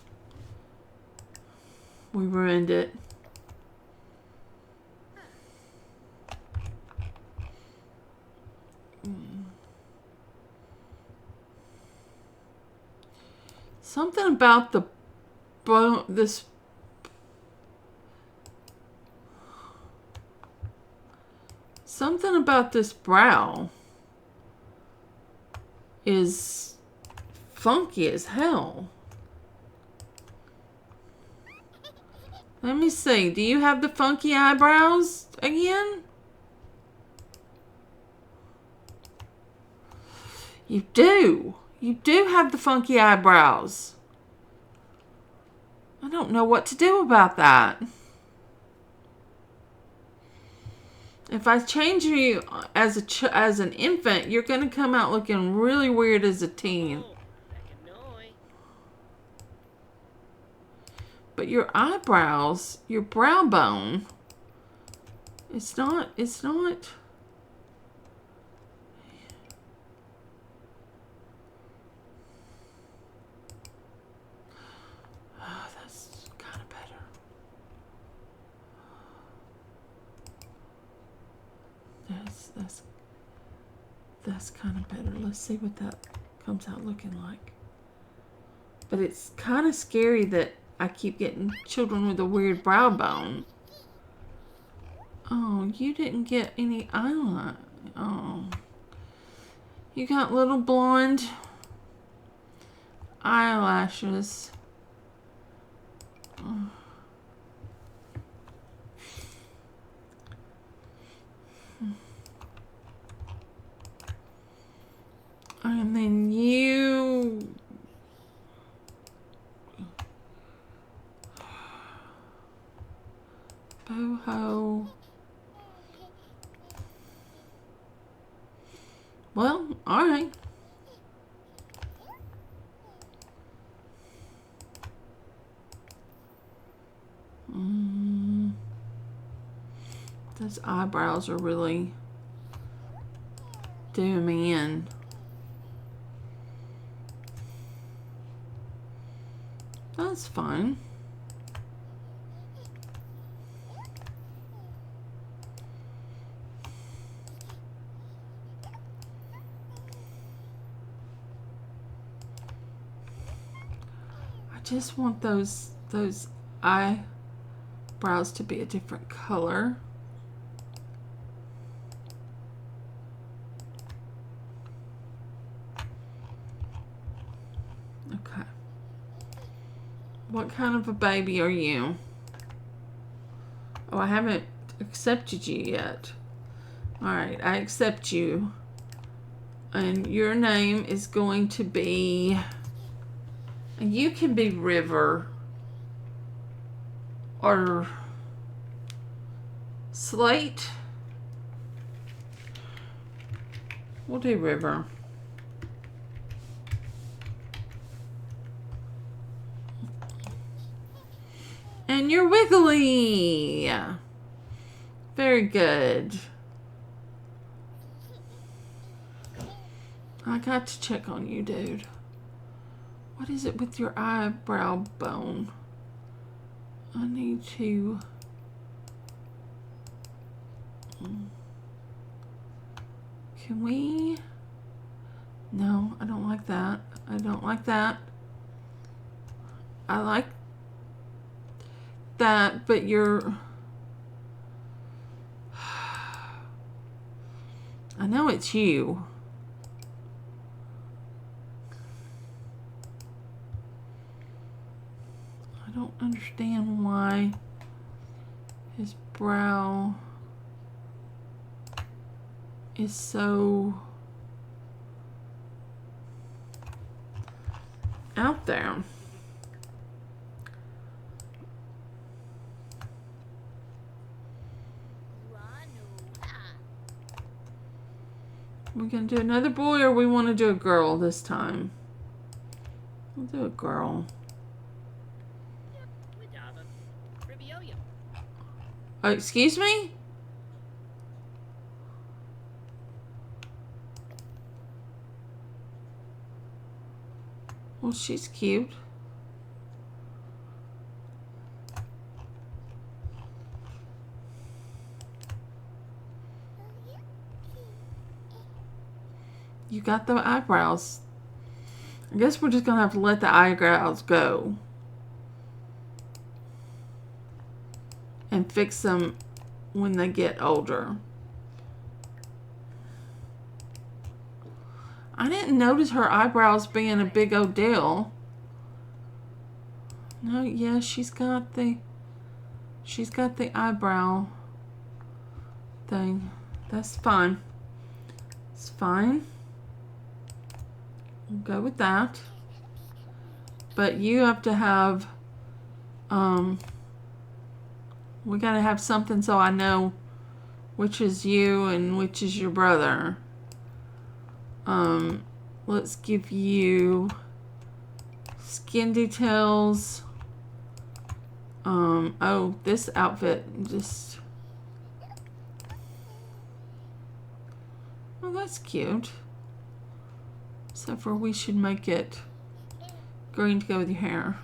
We ruined it. Something about the bone, this... Something about this brow is funky as hell. Let me see. Do you have the funky eyebrows again? You do. You do have the funky eyebrows. I don't know what to do about that. If I change you as an infant, you're going to come out looking really weird as a teen. But your eyebrows, your brow bone, it's not... Oh, that's kind of better. That's kind of better. Let's see what that comes out looking like. But it's kind of scary that I keep getting children with a weird brow bone. Oh, you didn't get any eyeliner. Oh. You got little blonde eyelashes. Oh. And then you... Boho. Well, alright. Those eyebrows are really doing me in. That's fine. I just want those eyebrows to be a different color. Okay. What kind of a baby are you? Oh, I haven't accepted you yet. Alright, I accept you. And your name is going to be... And you can be River. Or... Slate. We'll do River. And you're Wiggly. Very good. I got to check on you, dude. What is it with your eyebrow bone? I need to... Can we... No, I don't like that. I don't like that. I like that, but you're... I know it's you. I don't understand why his brow is so out there. We're gonna do another boy, or we want to do a girl this time? We'll do a girl. Oh, excuse me? Well, she's cute. You got the eyebrows. I guess we're just gonna have to let the eyebrows go and fix them when they get older. I didn't notice her eyebrows being a big old deal. No, yeah, she's got the eyebrow thing. That's fine. It's fine. We'll go with that. But you have to have we gotta have something so I know which is you and which is your brother. Let's give you skin details. Oh, this outfit just... Oh, that's cute. Except for we should make it green to go with your hair.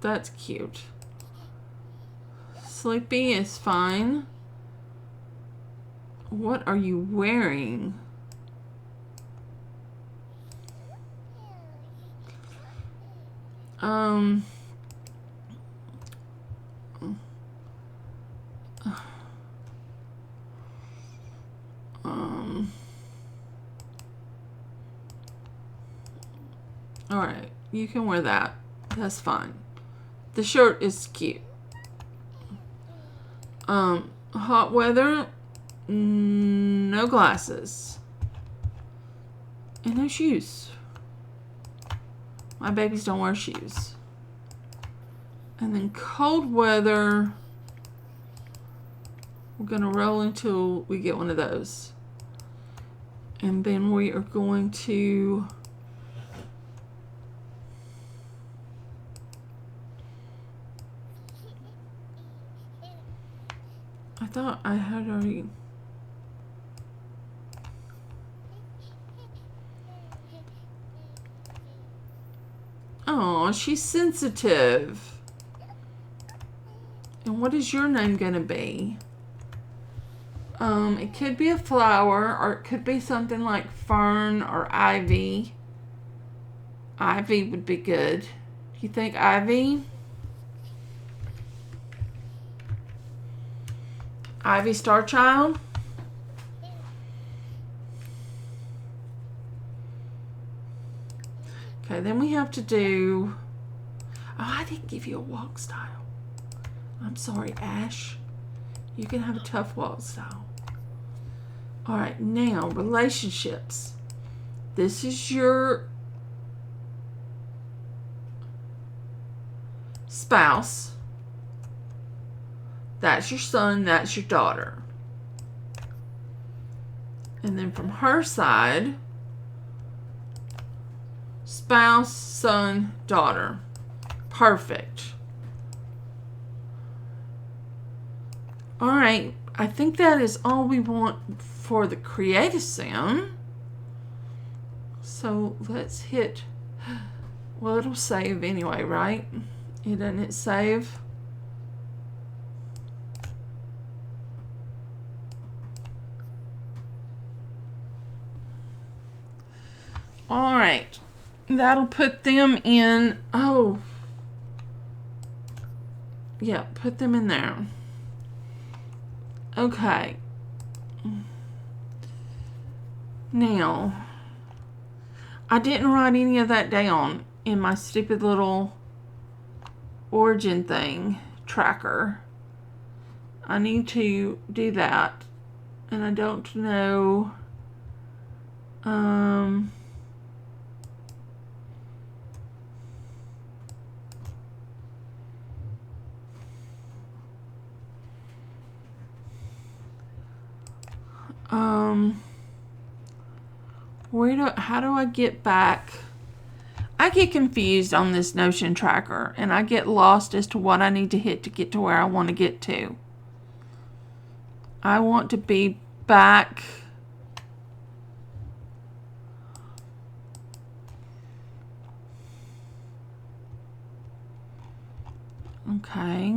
That's cute. Sleepy is fine. What are you wearing? All right, you can wear that. That's fine. The shirt is cute. Hot weather, no glasses. And no shoes. My babies don't wear shoes. And then cold weather, we're gonna roll until we get one of those. And then we are going to I thought I had already... Oh, she's sensitive. And what is your name gonna be? It could be a flower, or it could be something like fern or ivy. Ivy would be good. You think ivy? Ivy Starchild. Okay, then we have to do... Oh, I didn't give you a walk style. I'm sorry, Ash. You can have a tough walk style. All right, now relationships. This is your spouse. That's your son, that's your daughter. And then from her side, spouse, son, daughter. Perfect. All right, I think that is all we want for the create a sim. So let's hit, well, it'll save anyway, right? Doesn't it save? All right, that'll put them in, oh, yeah, put them in there. Okay. Now, I didn't write any of that down in my stupid little origin thing tracker. I need to do that. And I don't know, how do I get back? I get confused on this Notion tracker and I get lost as to what I need to hit to get to where I want to get to. I want to be back. Okay.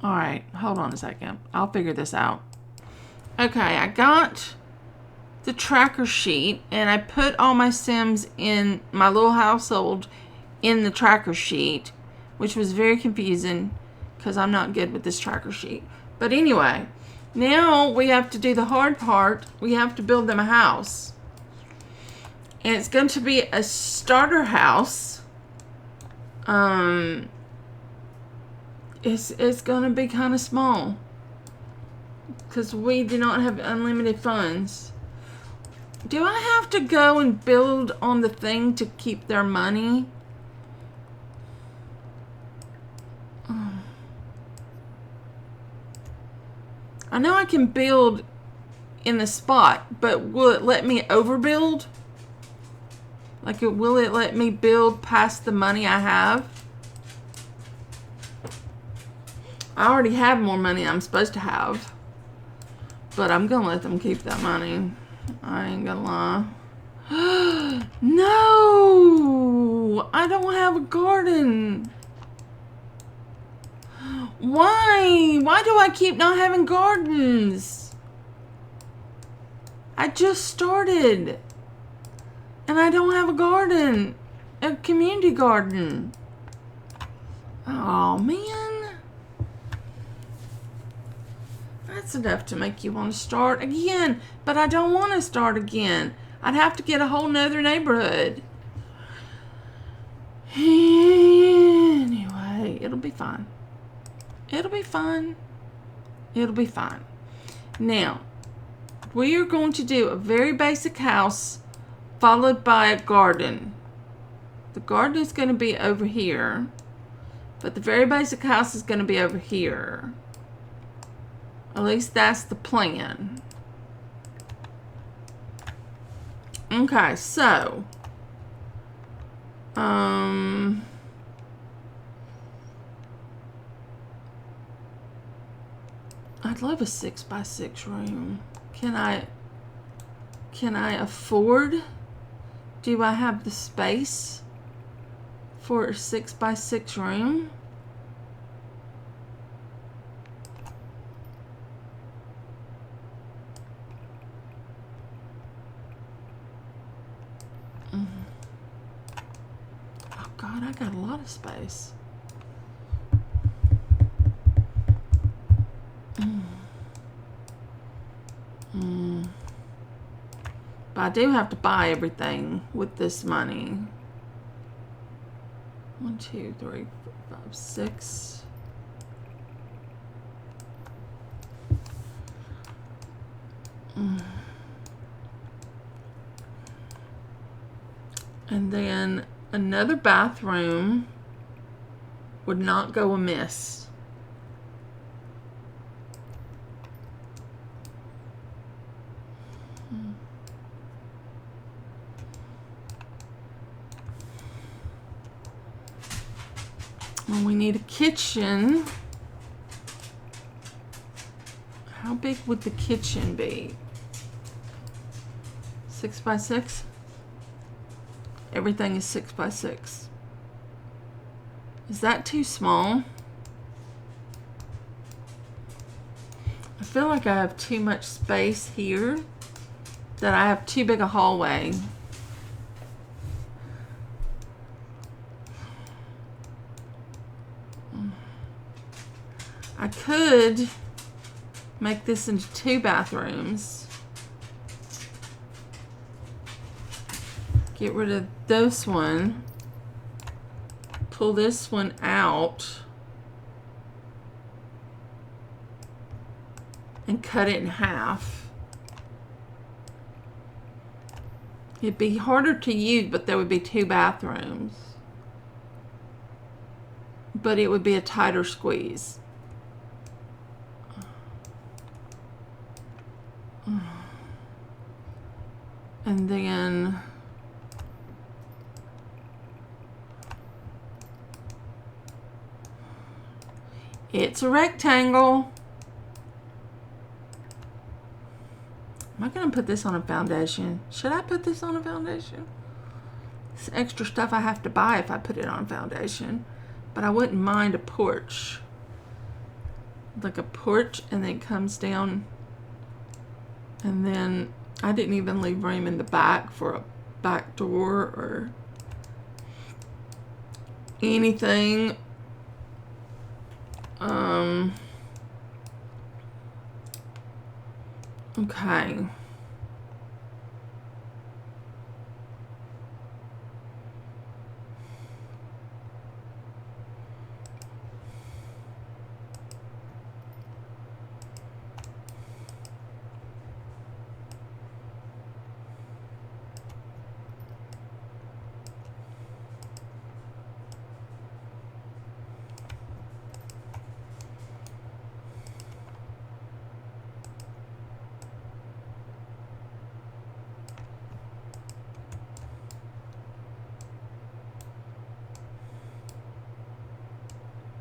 All right, hold on a second. I'll figure this out. Okay, I got the tracker sheet and I put all my Sims in my little household in the tracker sheet, which was very confusing because I'm not good with this tracker sheet. But anyway, now we have to do the hard part. We have to build them a house. And it's going to be a starter house. It's going to be kind of small because we do not have unlimited funds. Do I have to go and build on the thing to keep their money? I know I can build in the spot, but will it let me overbuild? Like, will it let me build past the money I have? I already have more money I'm supposed to have. But I'm going to let them keep that money. I ain't going to lie. No! I don't have a garden. Why? Why do I keep not having gardens? I just started. And I don't have a garden. A community garden. Oh, man. That's enough to make you want to start again. But I don't want to start again. I'd have to get a whole nother neighborhood. Anyway, it'll be fine. It'll be fine. It'll be fine. Now, we are going to do a very basic house followed by a garden. The garden is going to be over here. But the very basic house is going to be over here. At least that's the plan. Okay, so I'd love a 6x6 room. Can I afford? Do I have the space for a 6x6 room? Oh God, I got a lot of space. But I do have to buy everything with this money. 1, 2, 3, 4, 5, 6. And then another bathroom would not go amiss. Well, we need a kitchen. How big would the kitchen be? 6x6? Everything is 6x6. Is that too small? I feel like I have too much space here, that I have too big a hallway. I could make this into 2 bathrooms. Get rid of this one. Pull this one out. And cut it in half. It'd be harder to use, but there would be 2 bathrooms. But it would be a tighter squeeze. And then it's a rectangle. Am I going to put this on a foundation? Should I put this on a foundation? It's extra stuff I have to buy if I put it on a foundation. But I wouldn't mind a porch. Like a porch, and then it comes down. And then I didn't even leave room in the back for a back door or anything. Okay.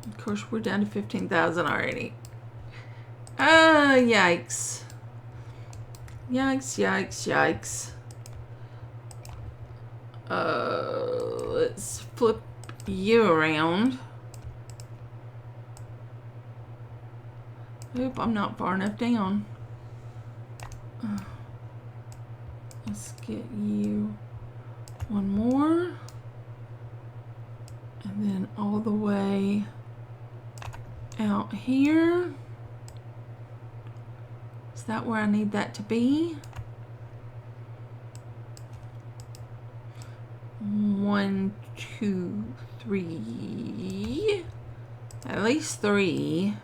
Of course, we're down to 15,000 already. Yikes. Yikes, yikes, yikes. Let's flip you around. Oop, I'm not far enough down. Let's get you one more. And then all the way out here. Is that where I need that to be? 1, 2, 3. At least 3.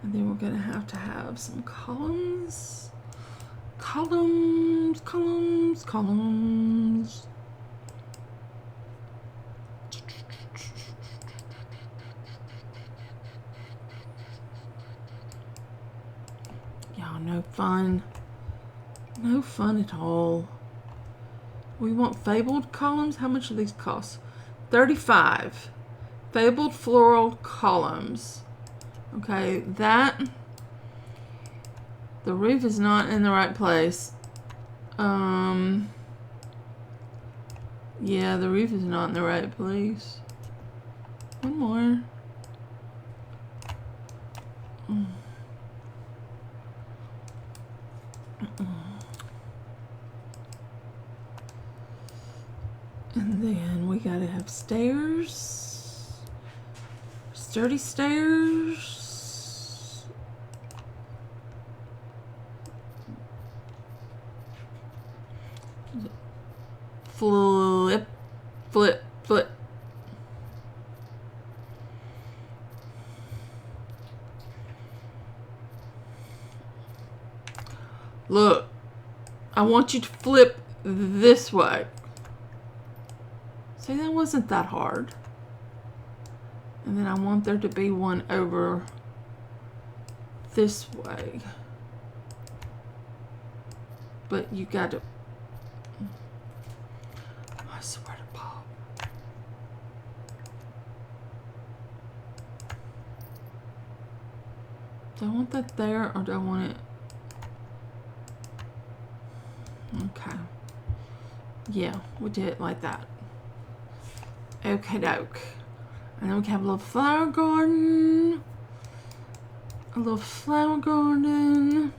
And then we're going to have some columns. Columns, columns, columns. Y'all, no fun. No fun at all. We want fabled columns. How much do these cost? 35. Fabled floral columns. Okay, that. The roof is not in the right place. Yeah, the roof is not in the right place. One more. And then we gotta have stairs. Sturdy stairs. Flip, flip, flip. Look, I want you to flip this way. See, that wasn't that hard. And then I want there to be one over this way. But you got to... I swear to Bob. Do I want that there or do I want it... Okay. Yeah, we did it like that. Okay, doke. And then we can have a little flower garden. A little flower garden.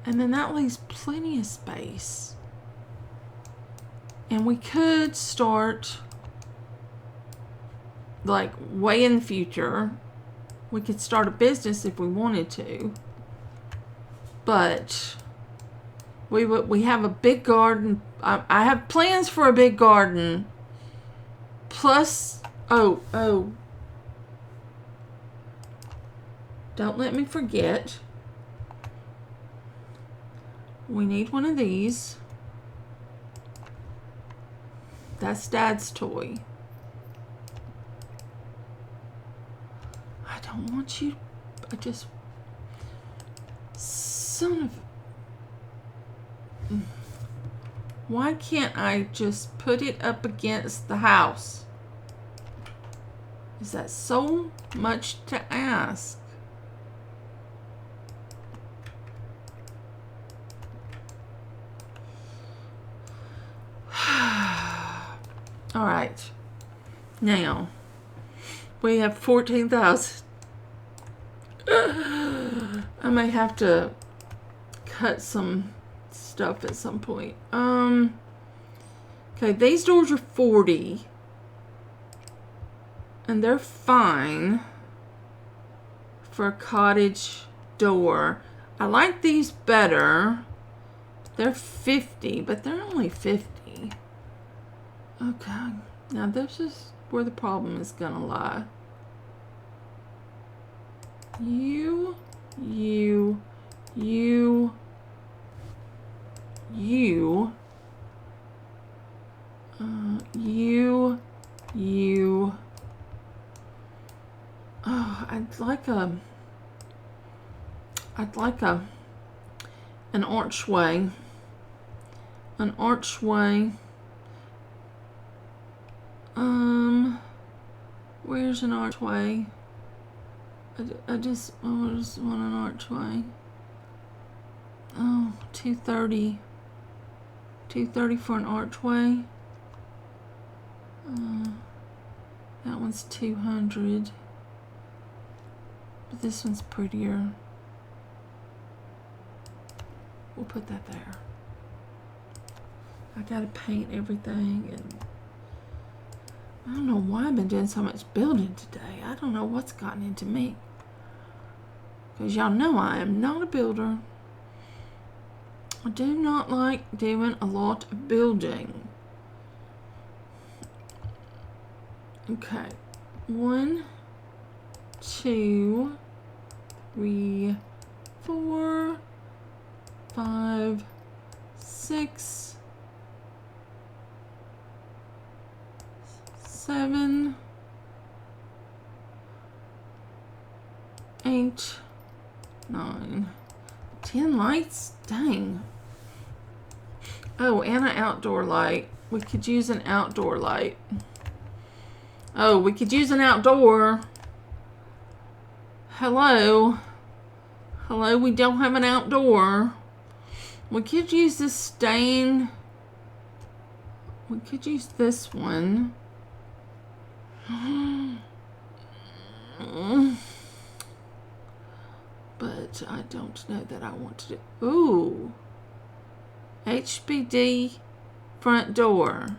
And then that leaves plenty of space. And we could start, like, way in the future. We could start a business if we wanted to. But we have a big garden. I have plans for a big garden. Plus, oh. Don't let me forget. We need one of these. That's Dad's toy. I don't want you. I just... Son of... Why can't I just put it up against the house? Is that so much to ask? All right. Now, we have 14,000. I may have to cut some stuff at some point. Okay, these doors are 40. And they're fine for a cottage door. I like these better. They're 50, but they're only 50. Okay, now this is where the problem is gonna lie. You, oh, I'd like an archway. An archway. Where's an archway? I just want an archway. Oh, 230. 230 for an archway. That one's 200. But this one's prettier. We'll put that there. I gotta paint everything, and I don't know why I've been doing so much building today. I don't know what's gotten into me. Because y'all know I am not a builder. I do not like doing a lot of building. Okay. 1, 2, 3, 4, 5, 6, 7, 8, 9, 10 lights? Dang. Oh, and an outdoor light. We could use an outdoor light. Oh, we could use an outdoor. Hello. Hello, we don't have an outdoor. We could use this stain. We could use this one. But I don't know that I want to do... Ooh. HBD front door.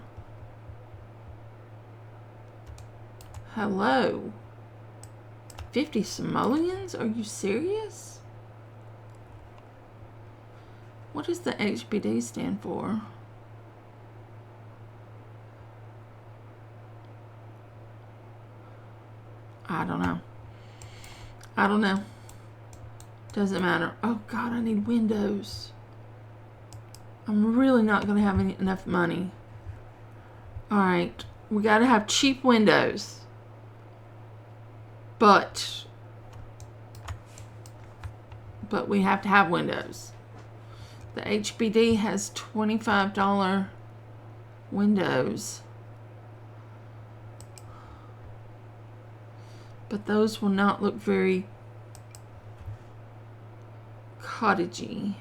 Hello. 50 simoleons? Are you serious? What does the HBD stand for? I don't know. I don't know. Doesn't matter. Oh God, I need windows. I'm really not going to have enough money. Alright. We got to have cheap windows. But we have to have windows. The HBD has $25 windows. But those will not look very cottagey.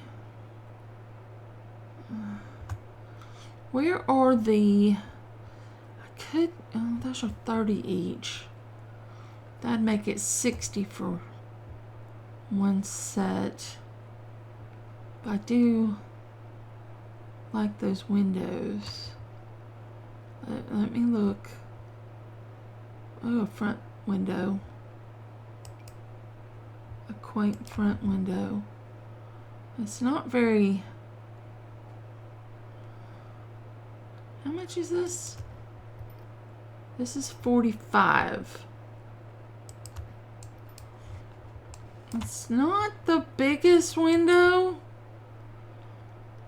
Where are the... Oh, those are 30 each. That'd make it 60 for one set. But I do like those windows. Let me look. Oh, a front window. A quaint front window. It's not very... How much is this? This is 45. It's not the biggest window.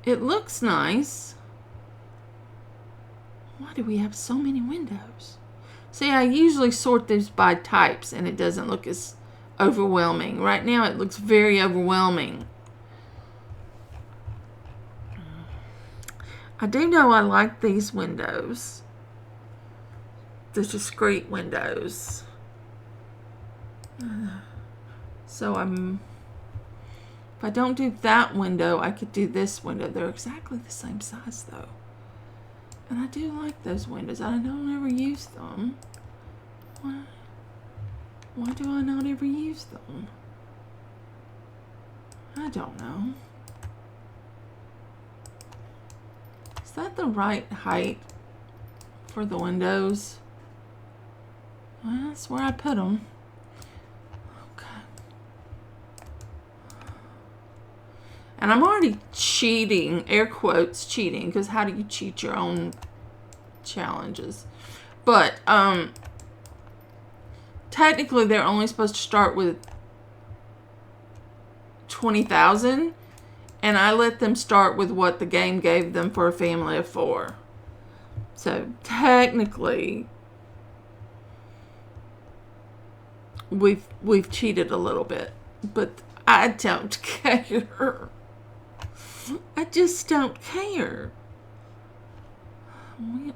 It looks nice. Why do we have so many windows? See, I usually sort these by types and it doesn't look as overwhelming. Right now it looks very overwhelming. I do know I like these windows. The discrete windows. So if I don't do that window, I could do this window. They're exactly the same size though. And I do like those windows. I don't ever use them. Why do I not ever use them? I don't know. Is that the right height for the windows? Well, that's where I put them. Okay. And I'm already cheating, air quotes cheating, because how do you cheat your own challenges? But technically they're only supposed to start with 20,000, and I let them start with what the game gave them for a family of 4. So technically we've cheated a little bit, but I don't care. I just don't care.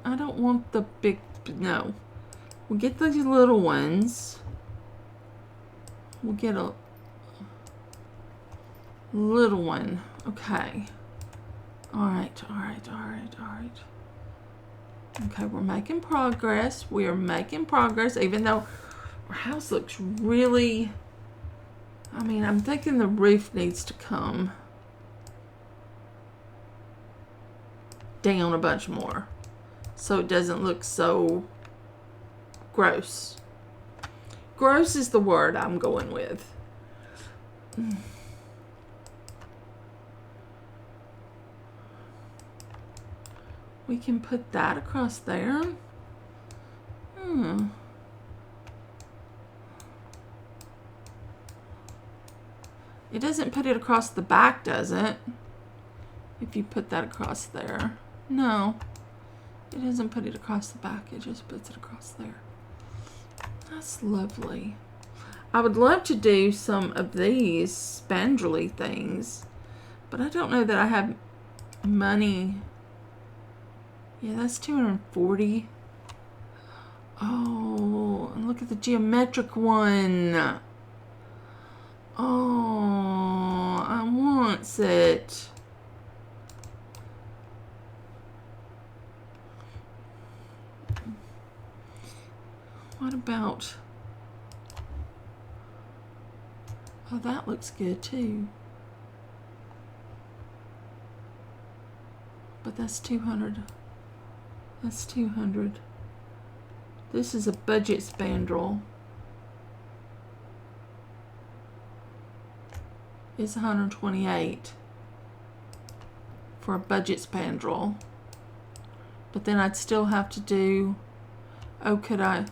I don't want the big, no. We'll get these little ones. We'll get a little one. Okay. Alright. Okay, we're making progress. We are making progress, even though our house looks really... I mean, I'm thinking the roof needs to come down a bunch more, so it doesn't look so gross. Gross is the word I'm going with. We can put that across there. It doesn't put it across the back, does it? If you put that across there. No. It doesn't put it across the back. It just puts it across there. That's lovely. I would love to do some of these spandrely things, but I don't know that I have money. Yeah, that's 240. Oh, and look at the geometric one. Oh, I want it. What about... Oh, that looks good too. But that's 200. That's 200. This is a budget spandrel. It's 128 for a budget spandrel. But then I'd still have to do... Oh, could I...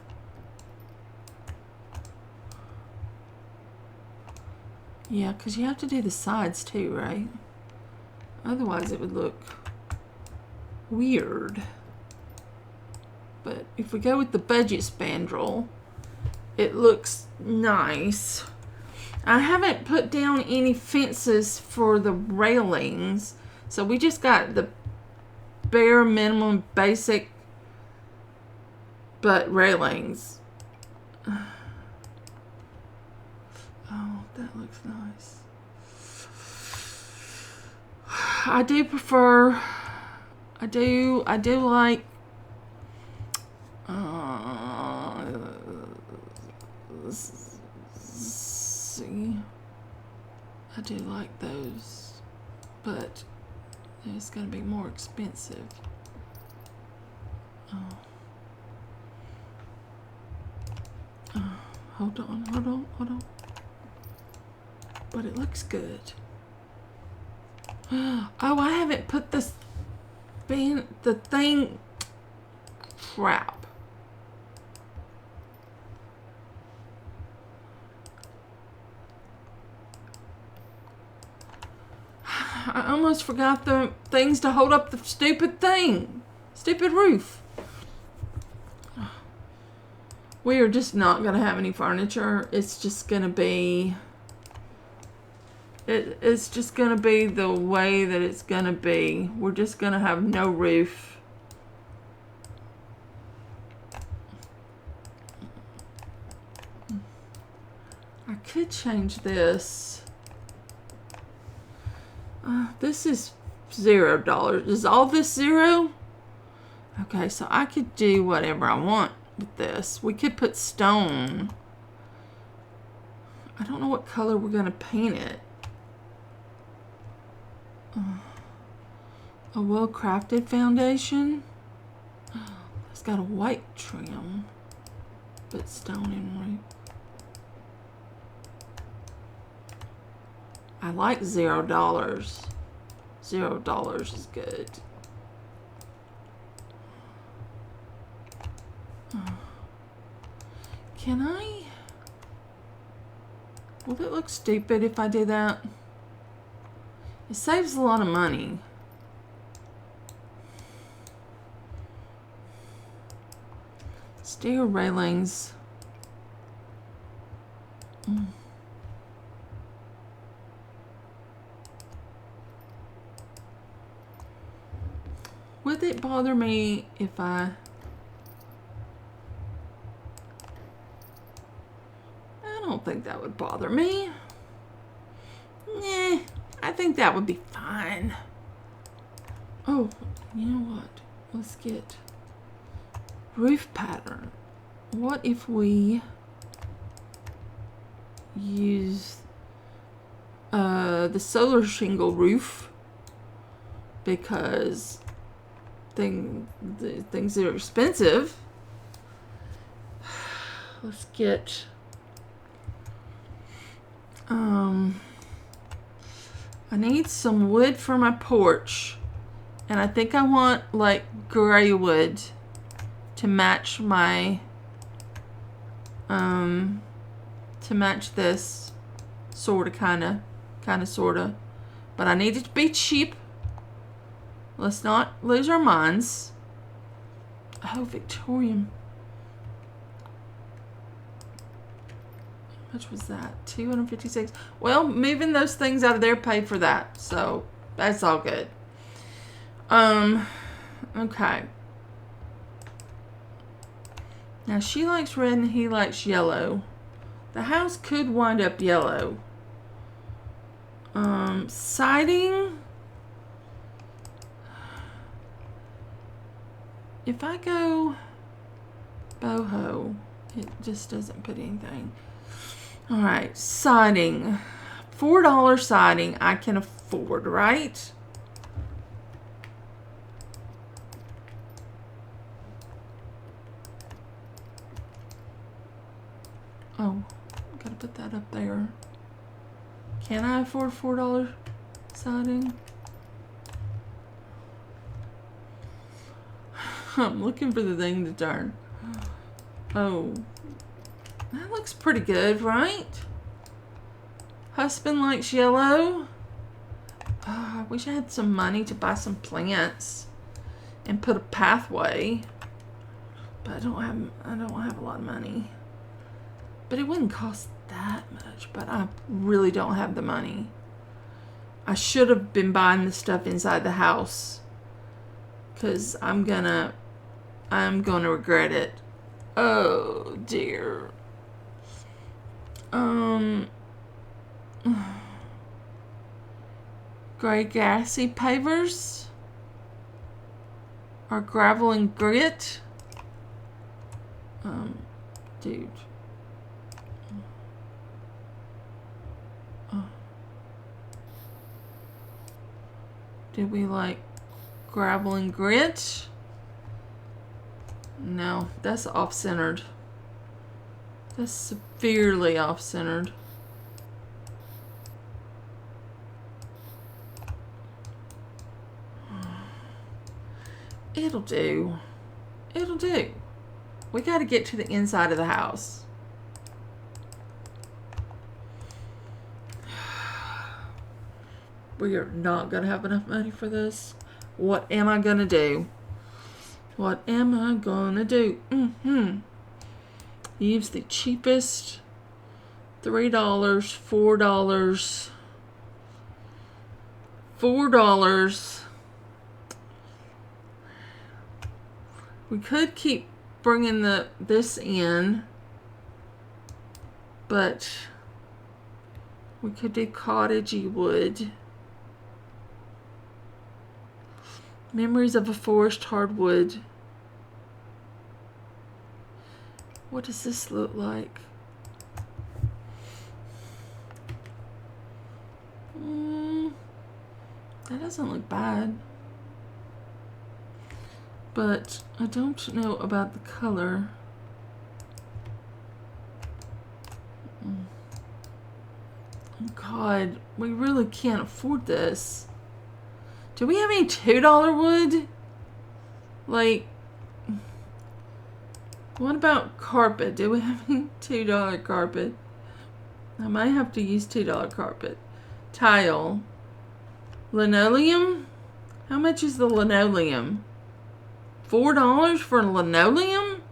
Yeah, because you have to do the sides too, right? Otherwise it would look weird. But if we go with the budget spandrel, it looks nice. I haven't put down any fences for the railings, so we just got the bare minimum basic but railings. Oh, that looks nice. I do prefer, I do like see, I do like those, but it's gonna be more expensive. Hold on. But it looks good. Oh, I haven't put the thing. Crap. I almost forgot the things to hold up the stupid thing. Stupid roof. We are just not going to have any furniture. It's just going to be... It's just going to be the way that it's going to be. We're just going to have no roof. I could change this. This is $0. Is all this $0? Okay, so I could do whatever I want with this. We could put stone. I don't know what color we're going to paint it. A well-crafted foundation. It's got a white trim, but stone and roof. I like $0. $0 is good. Can I? Will it look stupid if I do that? It saves a lot of money. Stair railings. Would it bother me if I don't think that would bother me. Nah, I think that would be fine. Oh, you know what? Let's get roof pattern. What if we use the solar shingle roof, because the things that are expensive. Let's get I need some wood for my porch, and I think I want like gray wood to match my to match this sorta kinda sorta, but I need it to be cheap. Let's not lose our minds. Oh, Victorian. How much was that? 256. Well, moving those things out of there paid for that, so that's all good. Okay. Now she likes red and he likes yellow. The house could wind up yellow. Siding. If I go boho, it just doesn't put anything. All right, siding. $4 siding I can afford, right? Oh, gotta put that up there. Can I afford $4 siding? I'm looking for the thing to turn. Oh, that looks pretty good, right? Husband likes yellow. Oh, I wish I had some money to buy some plants and put a pathway, but I don't have a lot of money. But it wouldn't cost that much, but I really don't have the money. I should have been buying the stuff inside the house, because I'm gonna regret it. Oh dear. Gray gassy pavers or gravel and grit. Dude. Did we like gravel and grit? No, that's off-centered. That's severely off-centered. It'll do. It'll do. We got to get to the inside of the house. We are not going to have enough money for this. What am I going to do? What am I going to do? Use the cheapest. $3, $4, $4. We could keep bringing this in, but we could do cottagey wood. Memories of a Forest hardwood. What does this look like? That doesn't look bad. But I don't know about the color. Oh God, we really can't afford this. Do we have any $2 wood? Like, what about carpet? Do we have any $2 carpet? I might have to use $2 carpet. Tile. Linoleum? How much is the linoleum? $4 for linoleum?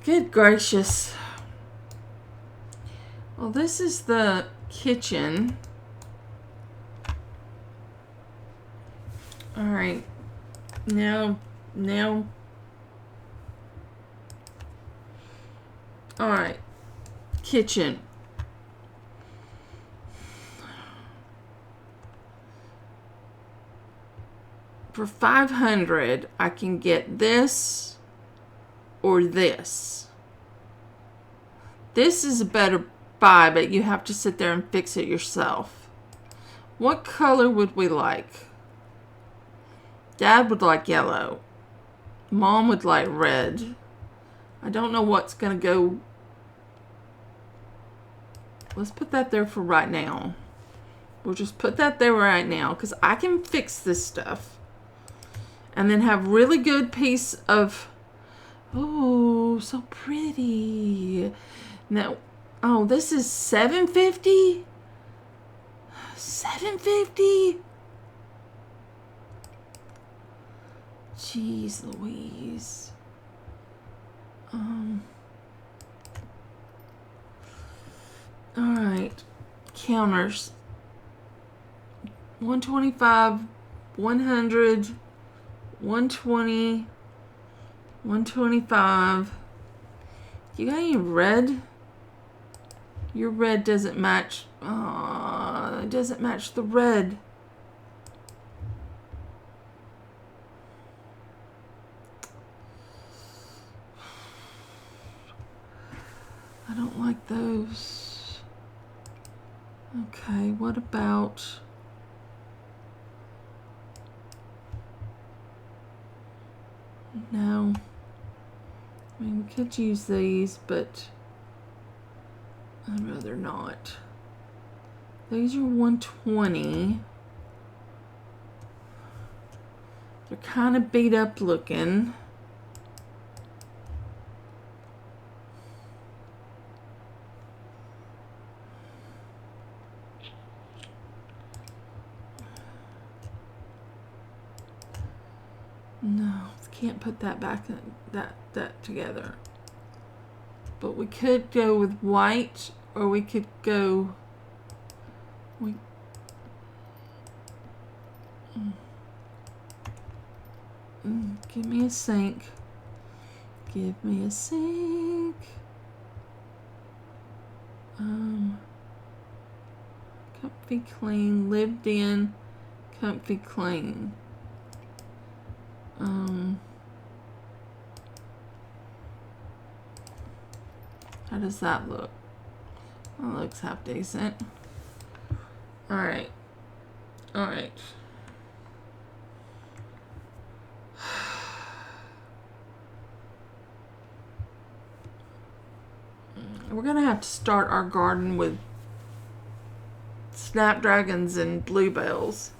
Good gracious. Well, this is the kitchen. All right. Now. All right. Kitchen. For $500, I can get this or this. This is a better buy, but you have to sit there and fix it yourself. What color would we like? Dad would like yellow. Mom would like red. I don't know what's going to go. Let's put that there for right now. We'll just put that there right now because I can fix this stuff. And then have really good piece of, oh, so pretty. Now, oh, this is $750? $750? Jeez Louise. All right. Counters. 125, 100, 120, 125. You got any red? Your red doesn't match. It doesn't match the red. I don't like those. Okay, what about... No. I mean, we could use these, but I'd rather not. These are 120. They're kind of beat up looking. No, can't put that back in, that together. But we could go with white, or we could go. Give me a sink. Give me a sink. Comfy clean, lived in, comfy clean. How does that look? That looks half decent. All right. All right. We're gonna have to start our garden with snapdragons and bluebells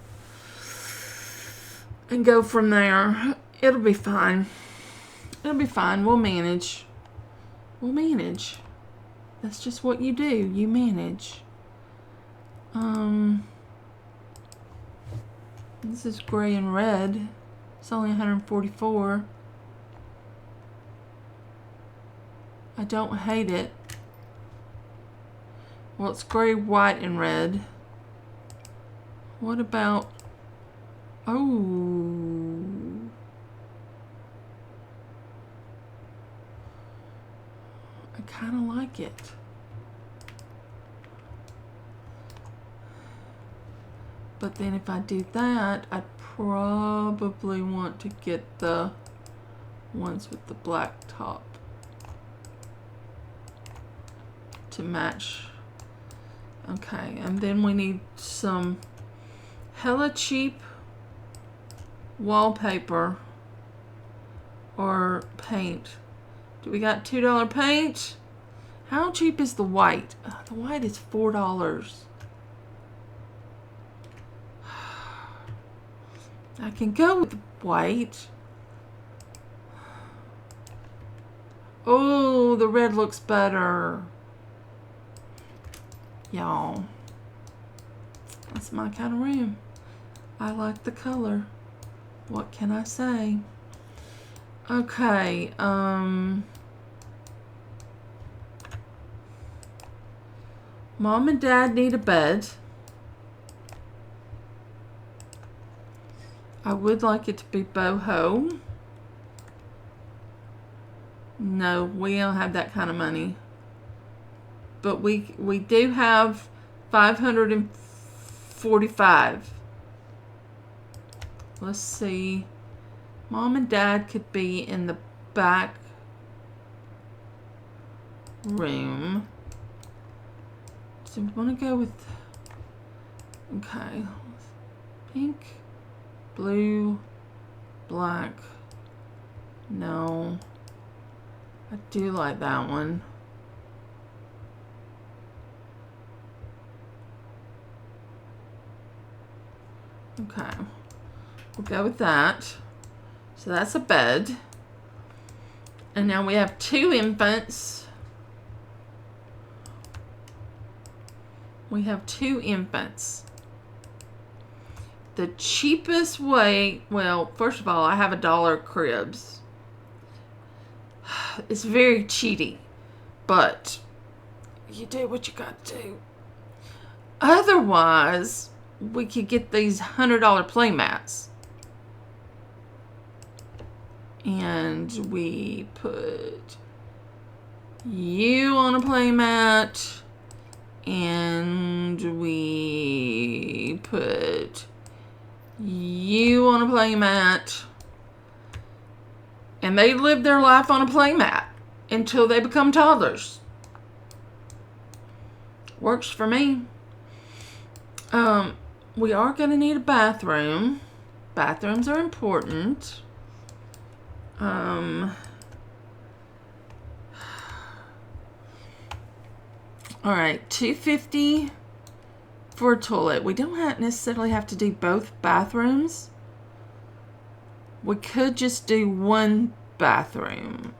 and go from there. It'll be fine. It'll be fine. We'll manage. We'll manage. That's just what you do. You manage. This is gray and red. It's only 144. I don't hate it. Well, it's gray, white, and red. What about... Oh. I kind of like it. But then if I do that, I'd probably want to get the ones with the black top to match. Okay, and then we need some hella cheap wallpaper or paint. Do we got $2 paint? How cheap is the white? The white is $4. I can go with white. Oh, the red looks better. Y'all, that's my kind of room. I like the color. What can I say? Okay, Mom and Dad need a bed. I would like it to be boho. No, we don't have that kind of money. But we do have 545. Let's see. Mom and Dad could be in the back room. So we want to go with, okay, pink, blue, black. No, I do like that one. Okay, we'll go with that. So that's a bed. And now we have 2 infants. We have 2 infants. The cheapest way, well, first of all, I have $1 cribs. It's very cheaty, but you do what you got to do. Otherwise, we could get these $100 play mats. And we put you on a play mat. And we put you on a play mat. And they live their life on a play mat until they become toddlers. Works for me. We are going to need a bathroom. Bathrooms are important. All right, $250 for a toilet. We don't necessarily have to do both bathrooms. We could just do one bathroom.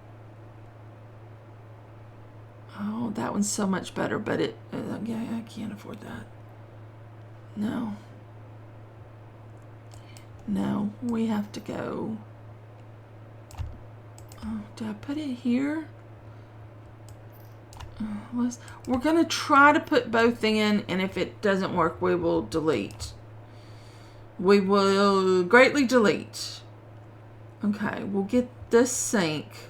Oh, that one's so much better, but yeah, I can't afford that. No. No, we have to go. Oh, did I put it here? We're going to try to put both in, and if it doesn't work, we will delete. We will greatly delete. Okay, we'll get this sink.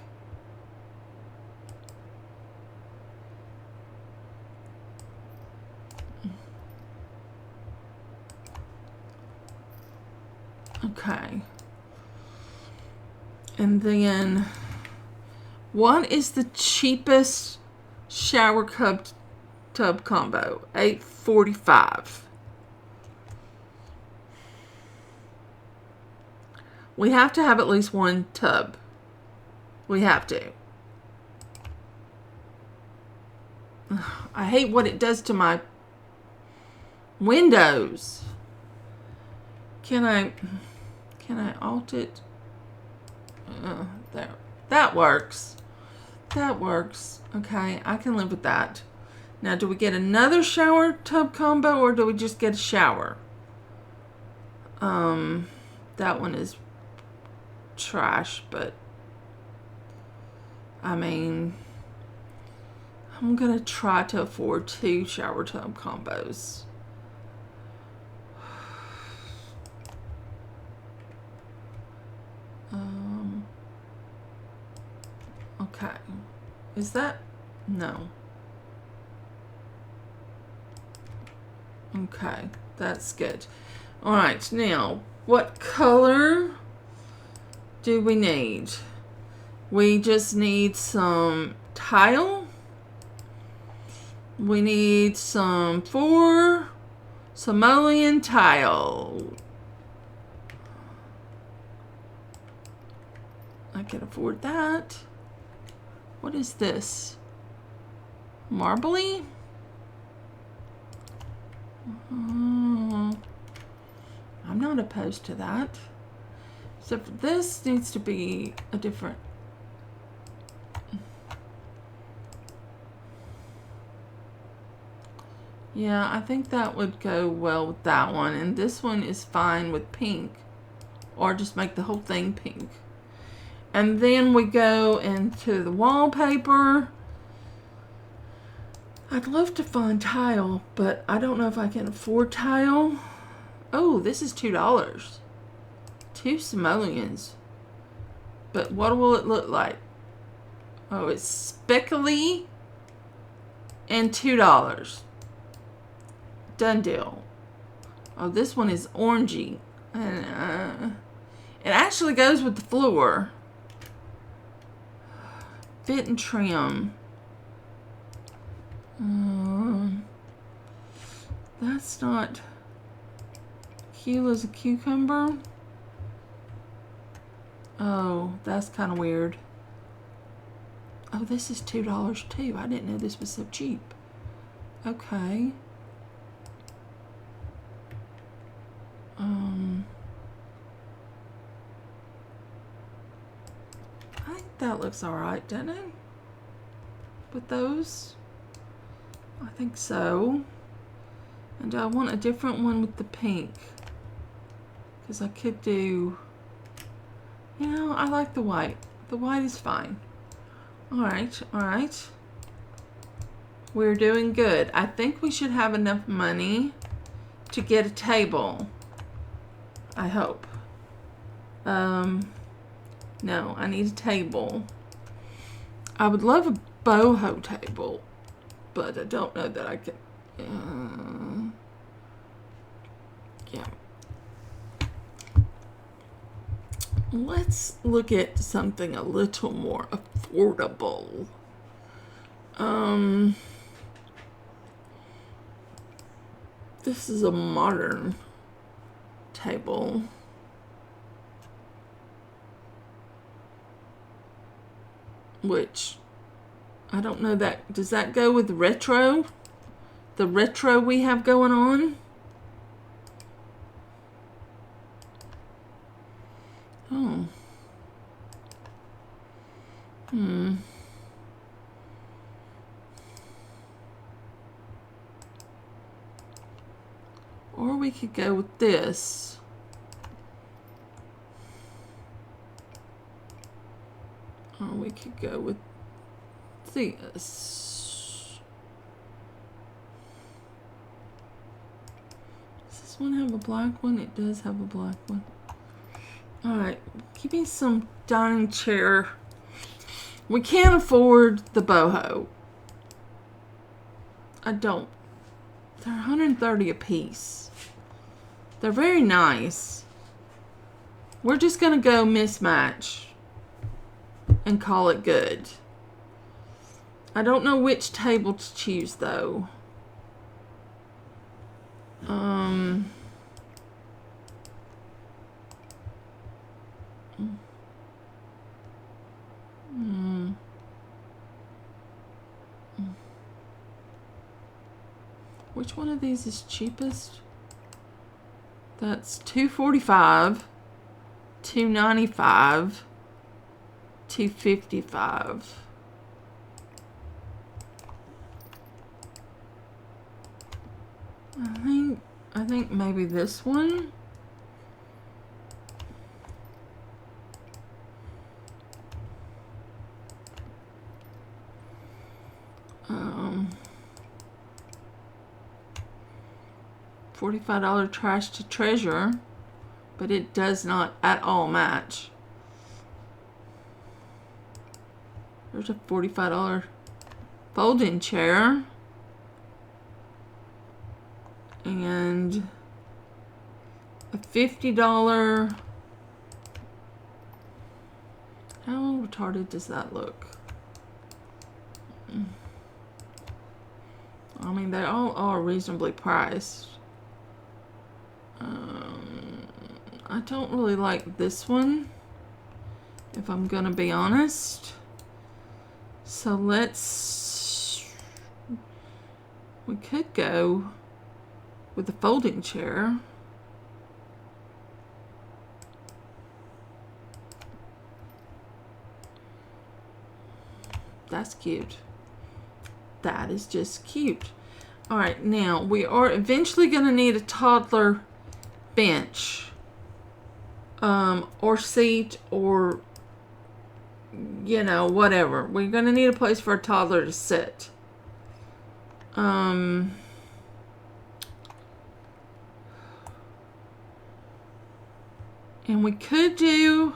Okay. And then, what is the cheapest shower tub combo? $8.45. We have to have at least one tub. We have to. I hate what it does to my windows. Can I alt it? There. That works. That works. Okay, I can live with that. Now, do we get another shower tub combo, or do we just get a shower? That one is trash, but I mean, I'm gonna try to afford 2 shower tub combos. Okay. Is that? No. Okay, that's good. All right, now, what color do we need? We just need some tile. We need some 4 simoleon tile. I can afford that. What is this? Marbly? I'm not opposed to that. Except for this needs to be a different. Yeah, I think that would go well with that one. And this one is fine with pink. Or just make the whole thing pink. And then we go into the wallpaper. I'd love to find tile, but I don't know if I can afford tile. Oh, this is $2. 2 simoleons. But what will it look like? Oh, it's speckly and $2. Done deal. Oh, this one is orangey. It actually goes with the floor. Fit and trim. That's not cute as a cucumber. Oh, that's kind of weird. Oh, this is $2 too. I didn't know this was so cheap. Okay. I think that looks alright, doesn't it? With those? I think so. And I want a different one with the pink. Because I could do... You know, I like the white. The white is fine. Alright, alright. We're doing good. I think we should have enough money to get a table. I hope. No, I need a table. I would love a boho table, but I don't know that I can. Yeah. Let's look at something a little more affordable. This is a modern table. Which, I don't know that, does that go with retro? The retro we have going on? Oh. Or we could go with this. Or we could go with this. Does this one have a black one? It does have a black one. Alright, give me some dining chair. We can't afford the boho. I don't. They're $130 a piece. They're very nice. We're just gonna go mismatch and call it good. I don't know which table to choose though. Which one of these is cheapest? That's $245, $295, $255. I think maybe this one. $45 trash to treasure, but it does not at all match. There's a $45 folding chair. And a $50. How retarded does that look? I mean, they all are reasonably priced. I don't really like this one, if I'm gonna be honest. So we could go with the folding chair. That's cute. That is just cute. All right, now we are eventually going to need a toddler bench, or seat, or, you know, whatever. We're going to need a place for a toddler to sit. And we could do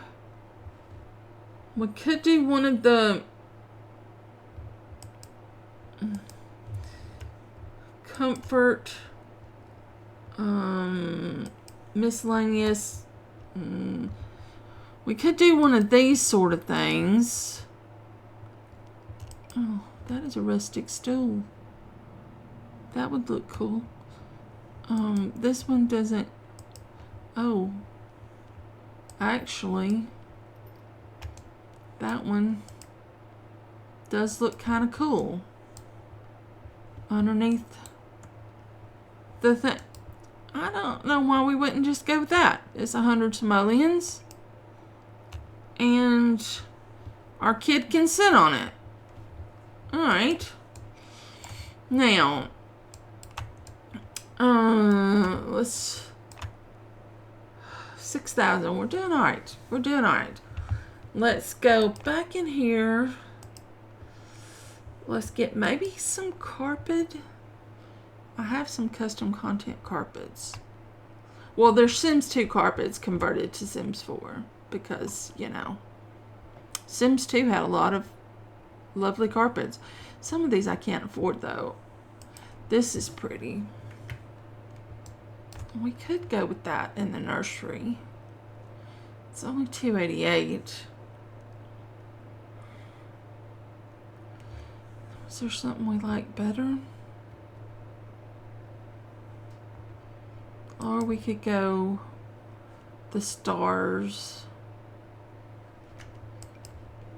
one of the comfort miscellaneous. We could do one of these sort of things. Oh, that is a rustic stool. That would look cool. This one doesn't. Oh, actually, that one does look kind of cool underneath the thing. I don't know why we wouldn't just go with that. It's 100 simoleons, and our kid can sit on it. All right. Now, let's 6,000. We're doing all right. We're doing all right. Let's go back in here. Let's get maybe some carpet. I have some custom content carpets. Well, there's Sims 2 carpets converted to Sims 4 because, you know, Sims 2 had a lot of lovely carpets. Some of these I can't afford, though. This is pretty. We could go with that in the nursery. It's only $288. Is there something we like better? Or we could go the stars.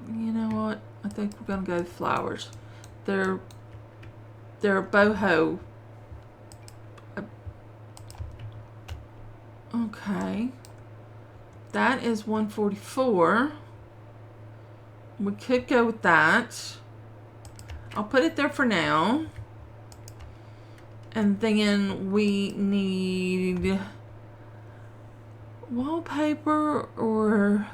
You know what? I think we're gonna go with flowers. They're boho. Okay. That is $144. We could go with that. I'll put it there for now. And then we need wallpaper, or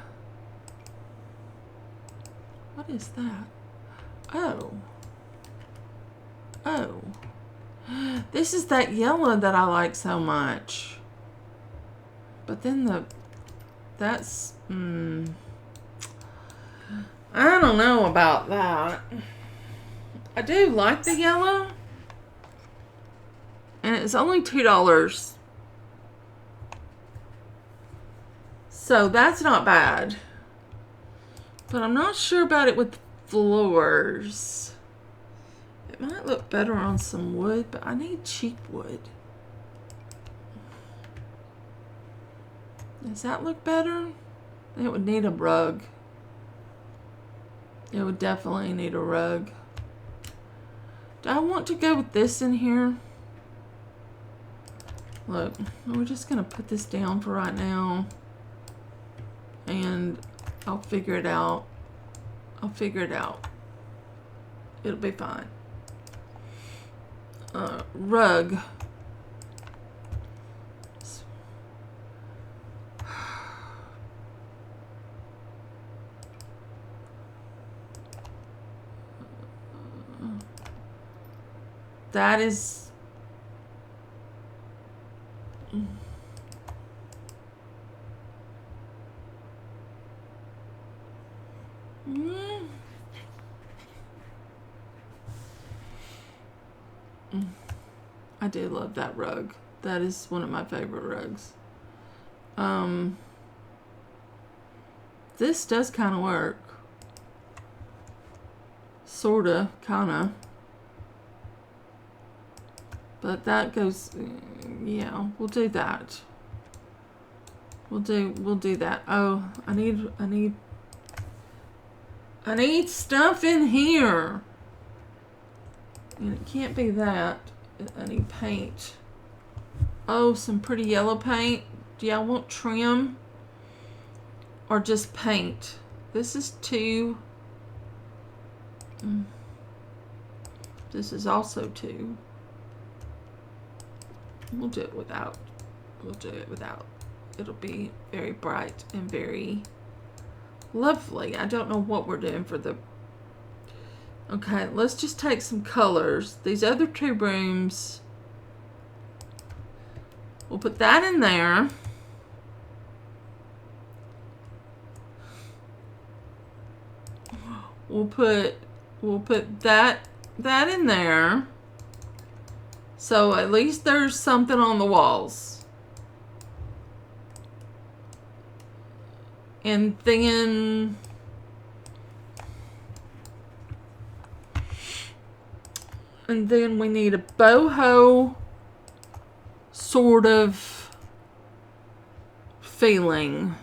what is that? Oh. Oh. This is that yellow that I like so much. But then that's, I don't know about that. I do like the yellow. And it's only $2. So that's not bad. But I'm not sure about it with floors. It might look better on some wood, but I need cheap wood. Does that look better? It would need a rug. It would definitely need a rug. Do I want to go with this in here? Look, we're just going to put this down for right now. And I'll figure it out. I'll figure it out. It'll be fine. Rug. That is Mm. I do love that rug. That is one of my favorite rugs. This does kind of work. Sorta, kinda. But that goes, yeah, we'll do that. We'll do that. Oh, I need stuff in here. And it can't be that. I need paint. Oh, some pretty yellow paint. Do y'all want trim? Or just paint? This is 2. This is also 2. We'll do it without. We'll do it without. It'll be very bright and very lovely. I don't know what we're doing for the... Okay, let's just take some colors. These other 2 rooms, we'll put that in there. We'll put that in there. So at least there's something on the walls. And then we need a boho sort of feeling.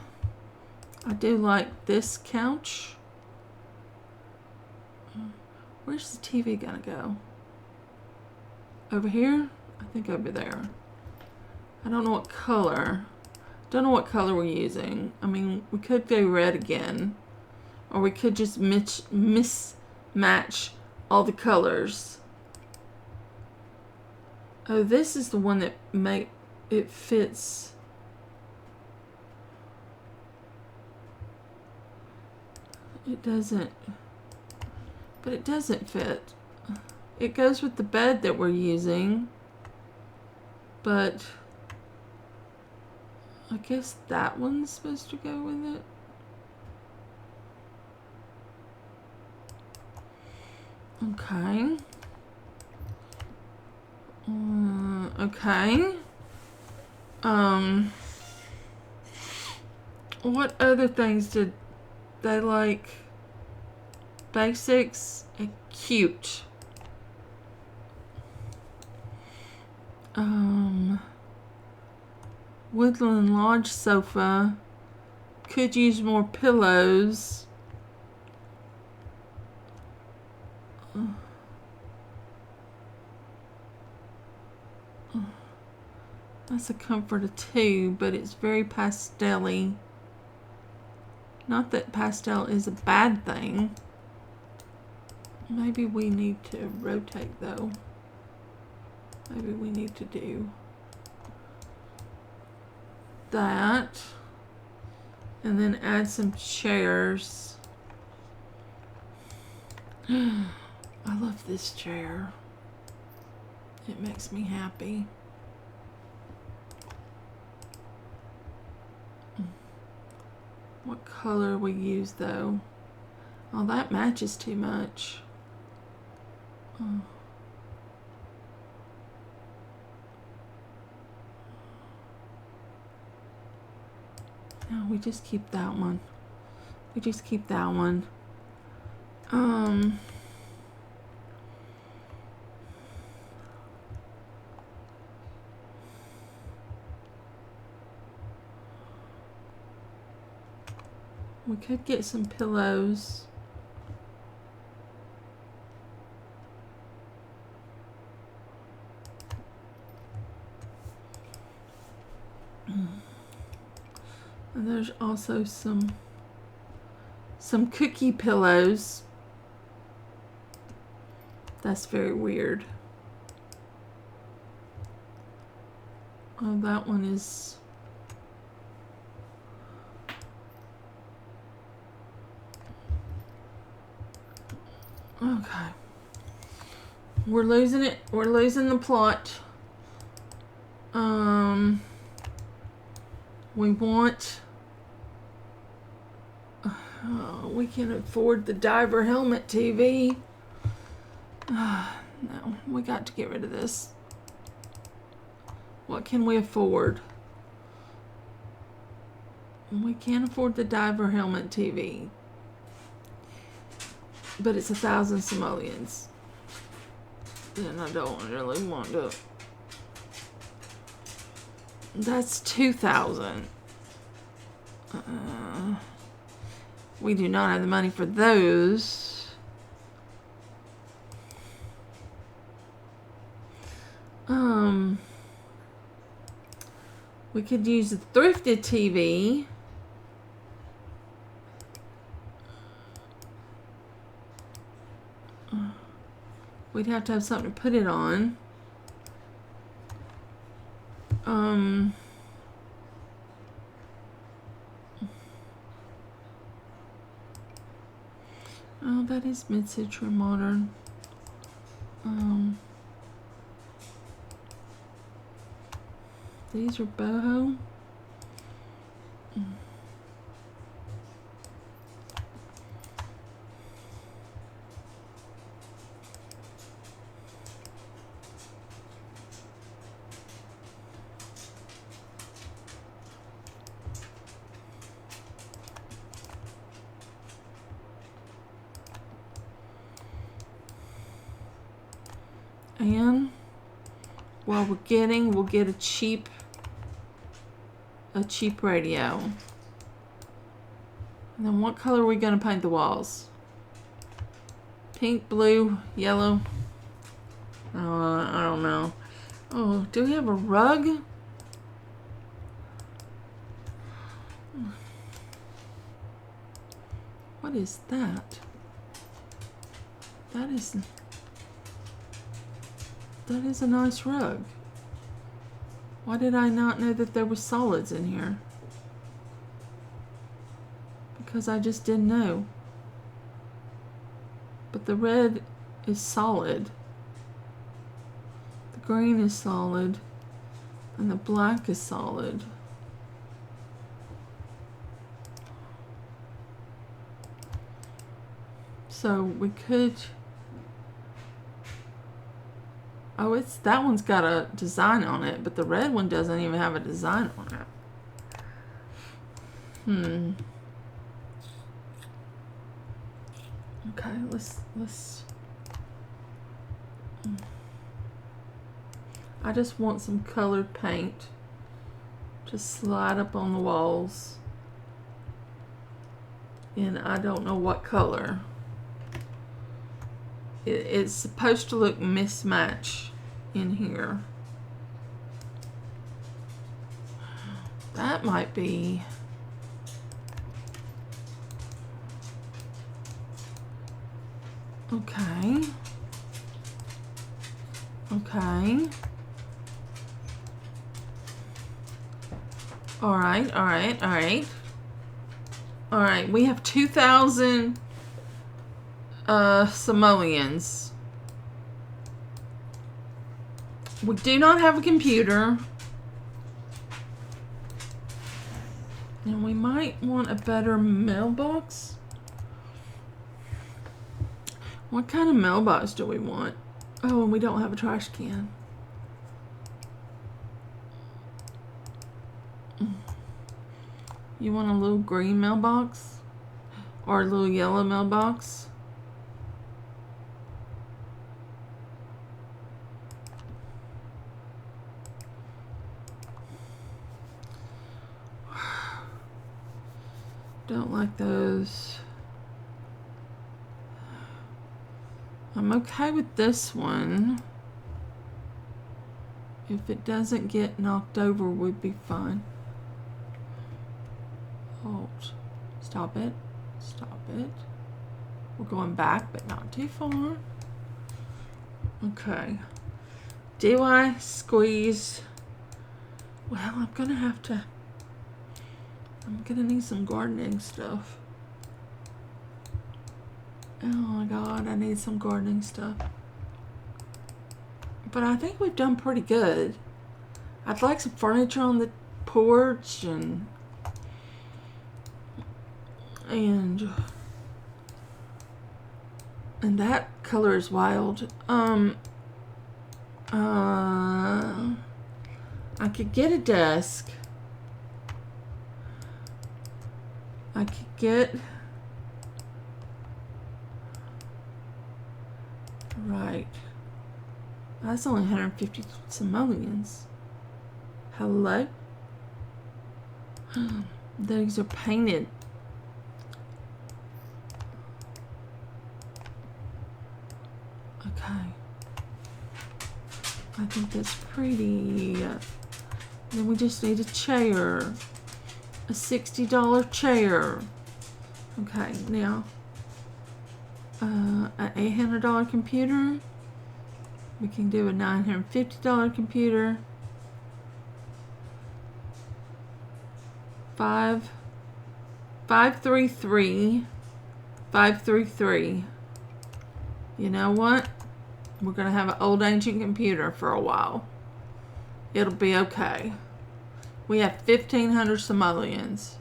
I do like this couch. Where's the TV gonna go? Over here? I think over there. I don't know what color. Don't know what color we're using. I mean, we could go red again. Or we could just mismatch all the colors. Oh, this is the one that it fits. It doesn't. But it doesn't fit. It goes with the bed that we're using. But I guess that one's supposed to go with it. Okay. Okay. What other things did they like? Basics and cute. Woodland Lodge sofa. Could use more pillows. That's a comfort of 2, but it's very pastel-y. Not that pastel is a bad thing. Maybe we need to rotate though. Maybe we need to do that. And then add some chairs. I love this chair. It makes me happy. What color we use though? Oh, that matches too much. Oh. No, we just keep that one. We just keep that one. We could get some pillows. And there's also some cookie pillows. That's very weird. Oh, that one is... Okay. We're losing it. We're losing the plot. We want... Oh, we can afford the diver helmet TV. No, we got to get rid of this. What can we afford? We can't afford the diver helmet TV. But it's 1,000 simoleons. And I don't really want to. That's 2,000. We do not have the money for those. We could use a thrifted TV. We'd have to have something to put it on. Oh, that is mid-century modern. These are boho. And while we'll get a cheap radio. And then what color are we going to paint the walls? Pink, blue, yellow? I don't know. Oh, do we have a rug? What is that? That is a nice rug. Why did I not know that there were solids in here? Because I just didn't know. But the red is solid. The green is solid. And the black is solid. So we could... Oh, that one's got a design on it, but the red one doesn't even have a design on it. Okay, let's. I just want some colored paint to slide up on the walls, and I don't know what color. It's supposed to look mismatched in here. That might be... Okay. Okay. Alright, alright, alright. Alright, we have 2,000... simoleons. We do not have a computer. And we might want a better mailbox. What kind of mailbox do we want? Oh, and we don't have a trash can. You want a little green mailbox? Or a little yellow mailbox? Don't like those. I'm okay with this one. If it doesn't get knocked over, we'd be fine. Halt. Stop it. Stop it. We're going back, but not too far. Okay. Do I squeeze? Well, I'm gonna have to... I'm gonna need some gardening stuff. Oh my god, I need some gardening stuff. But I think we've done pretty good. I'd like some furniture on the porch and... And that color is wild. I could get a desk. I could get... Right. That's only 150 simoleons. Hello? These are painted. Okay. I think that's pretty. Then we just need a chair. A $60 chair. Okay, now an $800 computer. We can do a $950 computer. 533. You know what? We're gonna have an old ancient computer for a while. It'll be okay. We have 1,500 simoleons.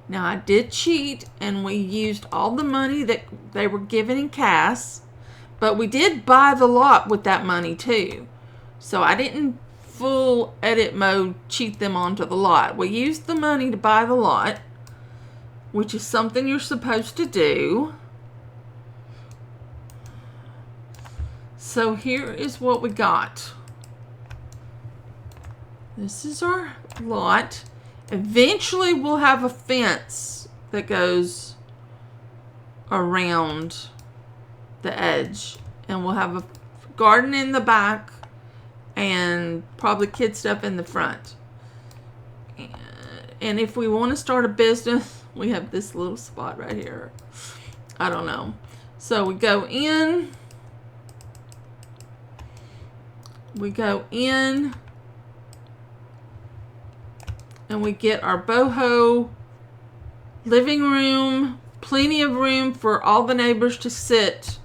Now I did cheat and we used all the money that they were given in cash, but we did buy the lot with that money too. So I didn't full edit mode cheat them onto the lot. We used the money to buy the lot, which is something you're supposed to do. So here is what we got. This is our lot. Eventually we'll have a fence that goes around the edge, and we'll have a garden in the back and probably kid stuff in the front. And if we want to start a business, we have this little spot right here. I don't know. So we go in. And we get our boho living room, plenty of room for all the neighbors to sit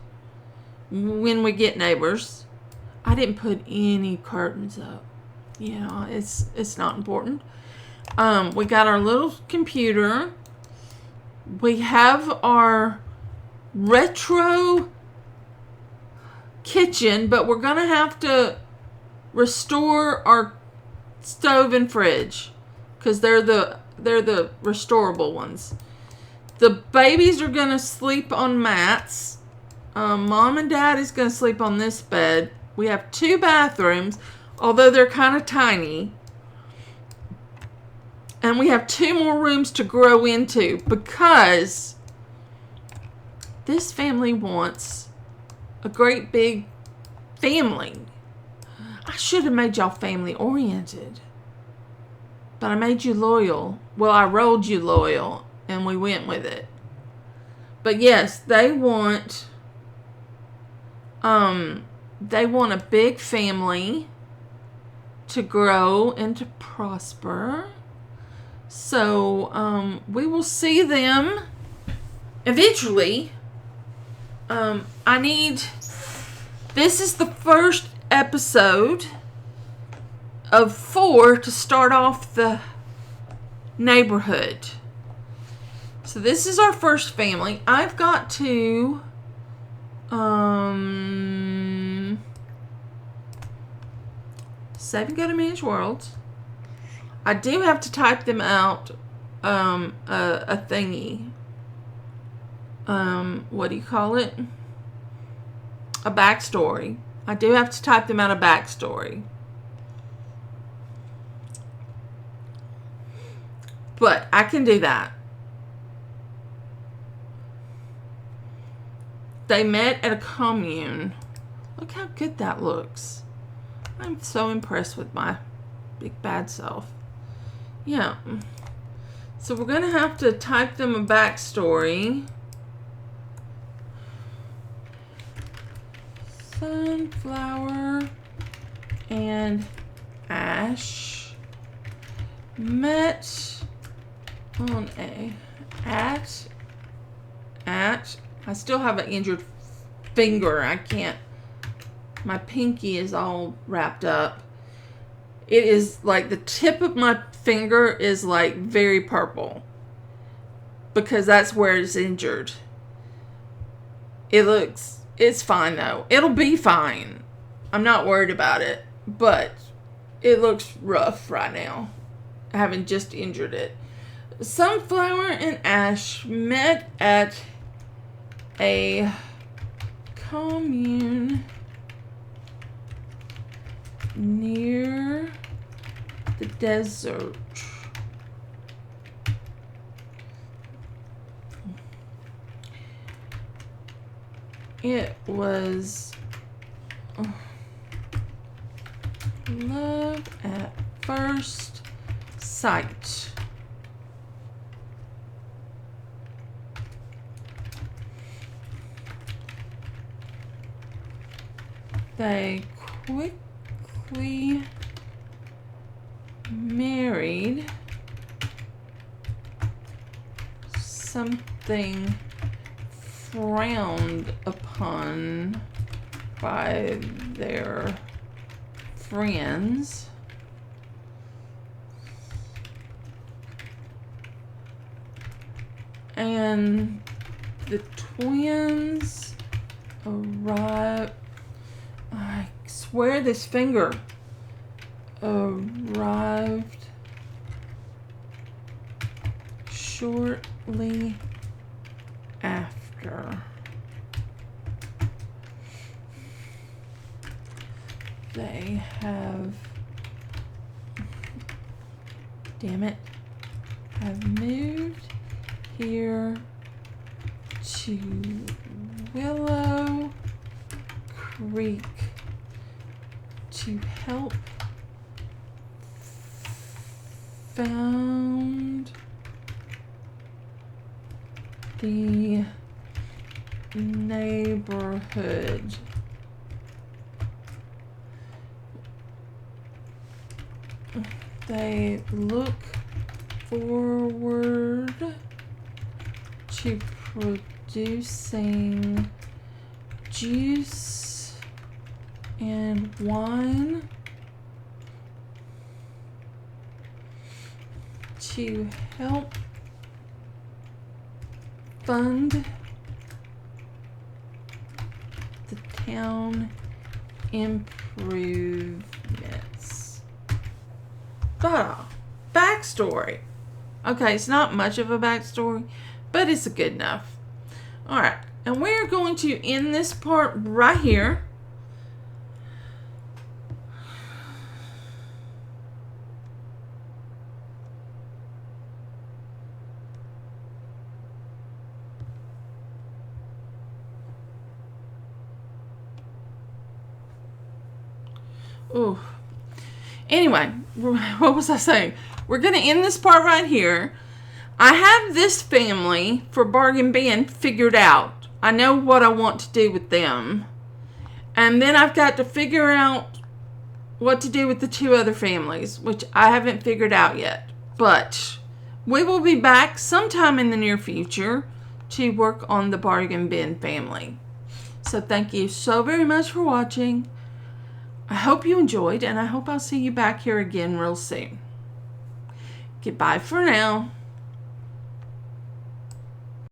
when we get neighbors. I didn't put any curtains up. Yeah, it's not important. We got our little computer. We have our retro kitchen, but we're gonna have to restore our stove and fridge because they're the restorable ones. The babies are gonna sleep on mats. Mom and Dad is gonna sleep on this bed. We have 2 bathrooms, although they're kind of tiny. And we have 2 more rooms to grow into because this family wants a great big family. I should have made y'all family oriented. But I made you loyal. Well, I rolled you loyal and we went with it. But yes, they want a big family to grow and to prosper. So we will see them eventually. This is the first episode of 4 to start off the neighborhood. So this is our first family. I've got to save and go to Manage Worlds. I do have to type them out a thingy. What do you call it? A backstory. I do have to type them out a backstory. But I can do that. They met at a commune. Look how good that looks. I'm so impressed with my big bad self. Yeah. So we're going to have to type them a backstory. Sunflower and Ash met on at I still have an injured finger. I can't, my pinky is all wrapped up. It is like the tip of my finger is like very purple. because that's where it's injured. It's fine though. It'll be fine. I'm not worried about it, but it looks rough right now, having just injured it. Sunflower and Ash met at a commune near the desert. It was love at first sight. They quickly married. Something frowned upon by their friends. And the twins arrived. I swear this finger arrived shortly after. They have, damn it, have moved here to Willow Creek to help found the neighborhood. They look forward to producing juice and wine to help fund the town improvements. Backstory. Okay, it's not much of a backstory, but it's good enough. Alright, and we're going to end this part right here. Oh, anyway, what was I saying? We're going to end this part right here. I have this family for Bargain Bin figured out. I know what I want to do with them. And then I've got to figure out what to do with the two other families, which I haven't figured out yet. But we will be back sometime in the near future to work on the Bargain Bin family. So thank you so very much for watching. I hope you enjoyed, and I hope I'll see you back here again real soon. Goodbye for now.